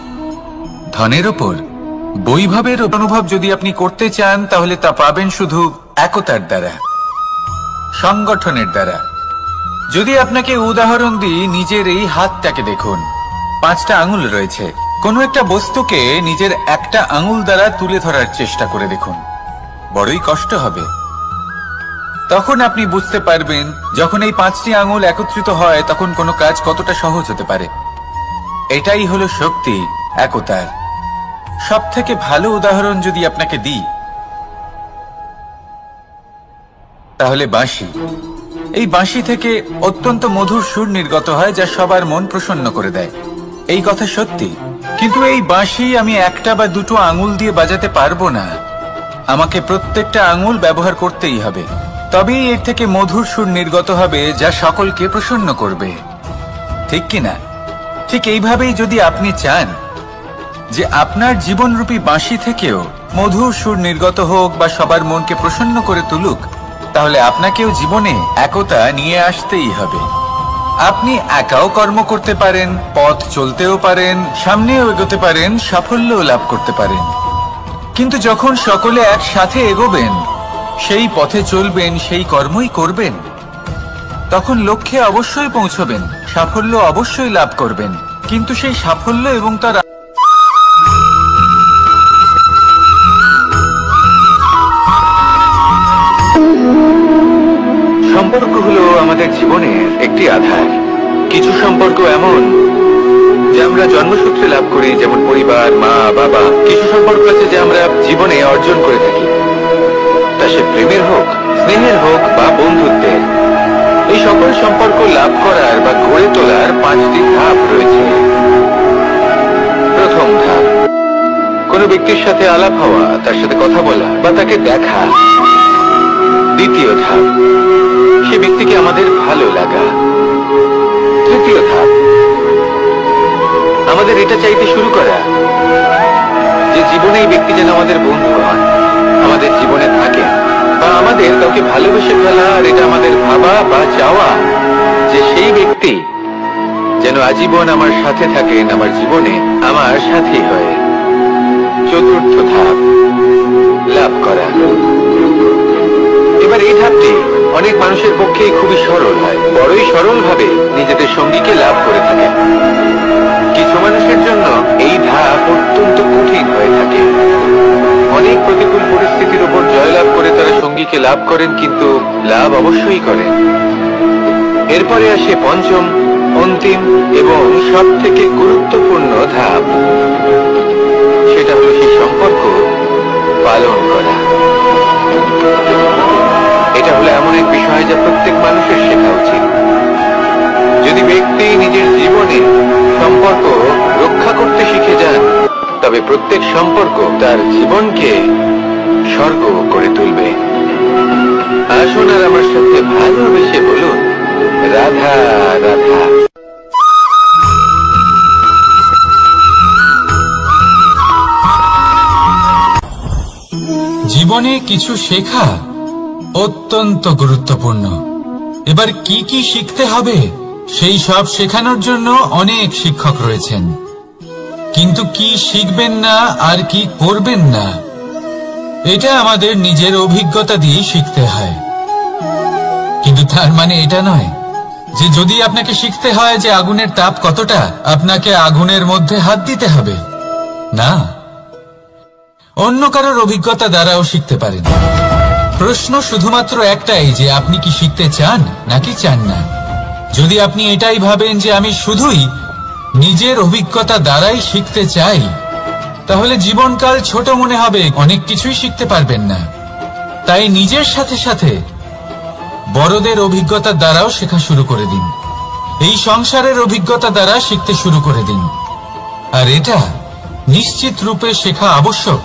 ধনের উপর, বৈভবের অনুভব যদি আপনি করতে চান তাহলে তা পাবেন শুধু একতার দ্বারা, সংগঠনের দ্বারা। যদি আপনাকে উদাহরণ দিই, নিজের এই হাতটাকে দেখুন, 5টা আঙুল রয়েছে। কোনো একটা বস্তুকে নিজের একটা আঙুল দ্বারা তুলে ধরার চেষ্টা করে দেখুন, বড়ই কষ্ট হবে। তখন আপনি বুঝতে পারবেন যখন এই 5টি আঙুল একত্রিত হয় তখন কোনো কাজ কতটা সহজ হতে পারে। এটাই হলো শক্তি, একতার। সব থেকে ভালো উদাহরণ যদি আপনাকে দিই তাহলে বাঁশি। এই বাঁশি থেকে অত্যন্ত মধুর সুর নির্গত হয় যা সবার মন প্রসন্ন করে দেয়। এই কথা সত্যি, কিন্তু এই বাঁশি আমি একটা বা দুটো আঙুল দিয়ে বাজাতে পারবো না। আমাকে প্রত্যেকটা আঙুল ব্যবহার করতেই হবে, তবেই এর থেকে মধুর সুর নির্গত হবে যা সকলকে প্রসন্ন করবে, ঠিক কিনা? ঠিক এইভাবেই যদি আপনি চান যে আপনার জীবনরূপী বাঁশি থেকেও মধুর সুর নির্গত হোক বা সবার মনকে প্রসন্ন করে তুলুক, তাহলে আপনাকেও জীবনে একতা নিয়ে আসতেই হবে। আপনি একাও কর্ম করতে পারেন, পথ চলতেও পারেন, সামনেও এগোতে পারেন, সাফল্যও লাভ করতে পারেন। কিন্তু যখন সকলে একসাথে এগোবেন, সেই পথে চলবেন, সেই কর্মই করবেন, তখন লক্ষ্যে অবশ্যই পৌঁছবেন, সাফল্য অবশ্যই লাভ করবেন। কিন্তু সেই সাফল্য এবং তার সম্পর্ক হলো আমাদের জীবনের একটি আধার। কিছু সম্পর্ক এমন যে আমরা জন্মসূত্রে লাভ করি, যেমন পরিবার, মা, বাবা। কিছু সম্পর্ক আছে যে আমরা জীবনে অর্জন করে থাকি, তা সে প্রেমের হোক, স্নেহের হোক বা বন্ধুত্বের। এই সকল সম্পর্ক লাভ করার বা গড়ে তোলার 5টি ধাপ রয়েছে। প্রথম ধাপ, কোনো ব্যক্তির সাথে আলাপ হওয়া, তার সাথে কথা বলা বা তাকে দেখা। দ্বিতীয় ধাপ, সে ব্যক্তিকে আমাদের ভালো লাগা। তৃতীয় ধাপ, আমাদের এটা চাইতে শুরু করা যে জীবনে এই ব্যক্তি যেন আমাদের বন্ধু হন, আমাদের জীবনে থাকে, বা আমাদের কাউকে ভালোবেসে ফেলা। আর এটা আমাদের ভাবা বা চাওয়া যে সেই ব্যক্তি যেন আজীবন আমার সাথে থাকেন, আমার জীবনে আমার সাথী হয়ে। চতুর্থ ধাপ, লাভ করা। এবার এই ধাপটি অনেক মানুষের পক্ষে খুবই সরল হয়, বড়ই সরল ভাবে নিজেদের সঙ্গীকে লাভ করে থাকে। কিছু মানুষের জন্য এই ধাপ অত্যন্ত কঠিন হয়ে থাকে। অনেক প্রতিকূল পরিস্থিতির উপর জয়লাভ করে তারা সঙ্গীকে লাভ করেন, কিন্তু লাভ অবশ্যই করেন। এরপরে আসে পঞ্চম, অন্তিম এবং সব থেকে গুরুত্বপূর্ণ ধাপ। সেটা হলো সেই সম্পর্ক পালন করা। এটা হলো এমন এক বিষয় যা প্রত্যেক মানুষের শেখা উচিত। যদি ব্যক্তি নিজের জীবনে সম্পর্ক রক্ষা করতে শিখে যান, তবে প্রত্যেক সম্পর্ক তার জীবনকে স্বর্গ করে তুলবে। আসুন আর আমার সাথে ভালোবেসে বলুন, রাধা রাধা। জীবনে কিছু শেখা অত্যন্ত গুরুত্বপূর্ণ। এবার কি কি শিখতে হবে সেই সব শেখানোর জন্য অনেক শিক্ষক রয়েছেন, কিন্তু কি শিখবেন না আর কি করবেন না এটা আমাদের নিজের অভিজ্ঞতা দিয়ে শিখতে হয়। কিন্তু তার মানে এটা নয় যে যদি আপনাকে শিখতে হয় যে আগুনের তাপ কতটা, আপনাকে আগুনের মধ্যে হাত দিতে হবে। না, অন্য কারোর অভিজ্ঞতা দ্বারাও শিখতে পারেন। প্রশ্ন শুধুমাত্র একটাই যে আপনি কি শিখতে চান নাকি চান না। যদি আপনি এটাই ভাবেন যে আমি শুধুই নিজের অভিজ্ঞতা দ্বারাই শিখতে চাই, তাহলে জীবনকাল ছোট মনে হবে, অনেক কিছুই শিখতে পারবেন না। তাই নিজের সাথে সাথে বড়দের অভিজ্ঞতা দ্বারাও শেখা শুরু করে দিন। এই সংসারের অভিজ্ঞতা দ্বারা শিখতে শুরু করে দিন। আর এটা নিশ্চিত রূপে শেখা আবশ্যক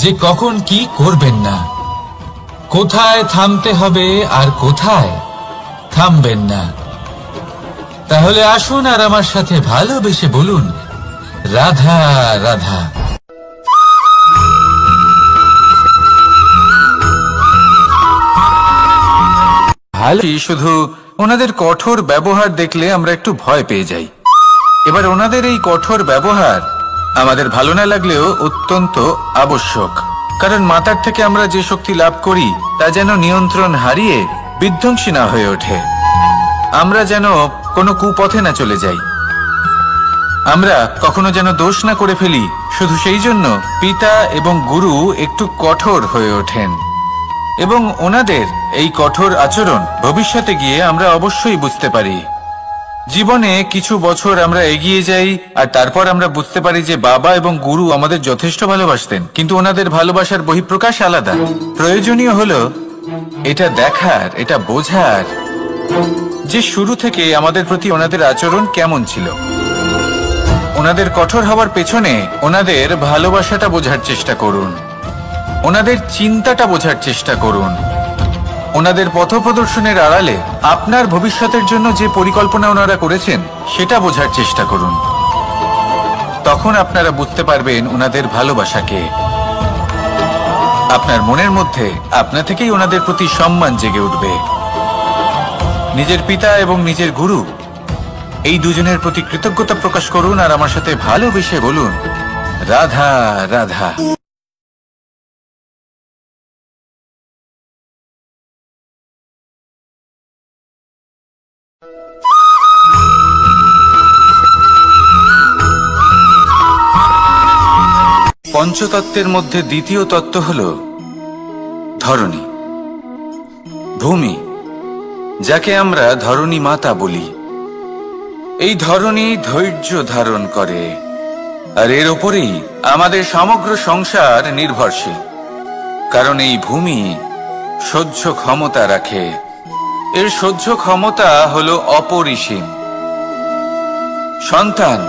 যে কখন কি করবেন না, কোথায় থামতে হবে আর কোথায় থামবেন না। তাহলে আসুন আর আমার সাথে ভালোবেসে বলুন, রাধা রাধা। শুধু ওনাদের কঠোর ব্যবহার দেখলে আমরা একটু ভয় পেয়ে যাই। এবার ওনাদের এই কঠোর ব্যবহার আমাদের ভালো না লাগলেও অত্যন্ত আবশ্যক, কারণ মাতার থেকে আমরা যে শক্তি লাভ করি তা যেন নিয়ন্ত্রণ হারিয়ে বিধ্বংসী না হয়ে ওঠে। আমরা যেন কোনো কুপথে না চলে যাই, আমরা কখনো যেন দোষ না করে ফেলি। শুধু সেই জন্য পিতা এবং গুরু একটু কঠোর হয়ে ওঠেন, এবং ওনাদের এই কঠোর আচরণ ভবিষ্যতে গিয়ে আমরা অবশ্যই বুঝতে পারি। জীবনে কিছু বছর আমরা এগিয়ে যাই আর তারপর আমরা বুঝতে পারি যে বাবা এবং গুরু আমাদের যথেষ্ট ভালোবাসতেন, কিন্তু ওনাদের ভালোবাসার বহিঃপ্রকাশ আলাদা। প্রয়োজনীয় হলো এটা দেখার, এটা বোঝার যে শুরু থেকে আমাদের প্রতি ওনাদের আচরণ কেমন ছিল। ওনাদের কঠোর হওয়ার পেছনে ওনাদের ভালোবাসাটা বোঝার চেষ্টা করুন, ওনাদের চিন্তাটা বোঝার চেষ্টা করুন, ওনাদের পথপ্রদর্শনের আড়ালে আপনার ভবিষ্যতের জন্য যে পরিকল্পনা ওনারা করেছেন সেটা বোঝার চেষ্টা করুন। তখন আপনারা বুঝতে পারবেন ওনাদের ভালোবাসাকে। আপনার মনের মধ্যে আপনা থেকেই ওনাদের প্রতি সম্মান জেগে উঠবে। নিজের পিতা এবং নিজের গুরু এই দুজনের প্রতি কৃতজ্ঞতা প্রকাশ করুন আর আমার সাথে ভালোবেসে বলুন, রাধা রাধা। পঞ্চতত্ত্বের মধ্যে দ্বিতীয় তত্ত্ব হল ধরণী, ভূমি, যাকে আমরা ধরণী মাতা বলি। এই ধরণী ধৈর্য ধারণ করে, আর এর ওপরেই আমাদের সমগ্র সংসার নির্ভরশীল। কারণ এই ভূমি সহ্য ক্ষমতা রাখে, এর সহ্য ক্ষমতা হল অপরিসীম। সন্তান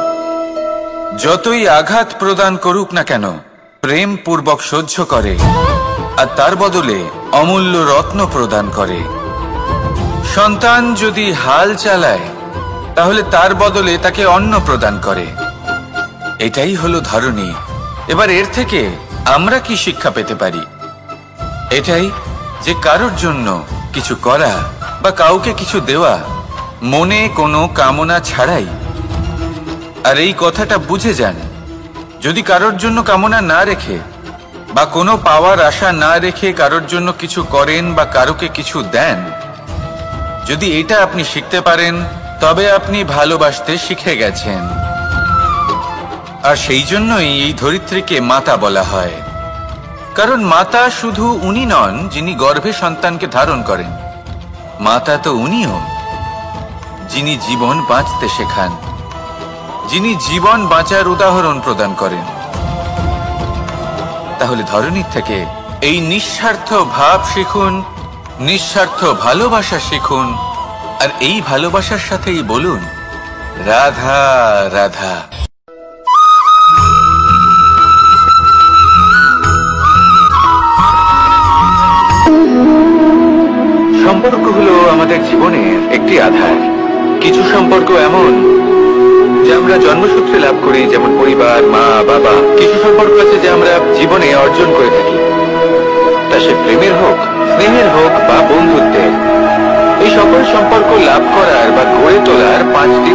যতই আঘাত প্রদান করুক না কেন প্রেম পূর্বক সহ্য করে, আর তার বদলে অমূল্য রত্ন প্রদান করে। সন্তান যদি হাল চালায় তাহলে তার বদলে তাকে অন্ন প্রদান করে। এটাই হলো ধরণী। এবার এর থেকে আমরা কি শিক্ষা পেতে পারি? এটাই যে কারোর জন্য কিছু করা বা কাউকে কিছু দেওয়া মনে কোনো কামনা ছাড়াই। আর এই কথাটা বুঝে যান, যদি কারোর জন্য কামনা না রেখে বা কোনো পাওয়ার আশা না রেখে কারোর জন্য কিছু করেন বা কারোকে কিছু দেন, যদি এটা আপনি শিখতে পারেন তবে আপনি ভালোবাসতে শিখে গেছেন। আর সেই জন্যই এই ধরিত্রীকে মাতা বলা হয়। কারণ মাতা শুধু উনি নন যিনি গর্ভে সন্তানকে ধারণ করেন, মাতা তো উনিও যিনি জীবন বাঁচতে শেখান, যিনি জীবন বাঁচার উদাহরণ প্রদান করেন। তাহলে ধরণীর থেকে এই নিঃস্বার্থ ভাব শিখুন, নিঃস্বার্থ ভালোবাসা শিখুন, আর এই ভালোবাসার সাথেই বলুন, রাধা রাধা। সম্পর্ক হলো আমাদের জীবনের একটি আধার। কিছু সম্পর্ক এমন যা আমরা জন্মসূত্রে লাভ করি, যেমন পরিবার, মা, বাবা। কিছু সম্পর্ক আছে যা আমরা জীবনে অর্জন করে থাকি, তা সে প্রেমের হোক, স্নেহের হোক বা বন্ধুত্বের। এই সকল সম্পর্ক লাভ করার বা গড়ে তোলার 5টি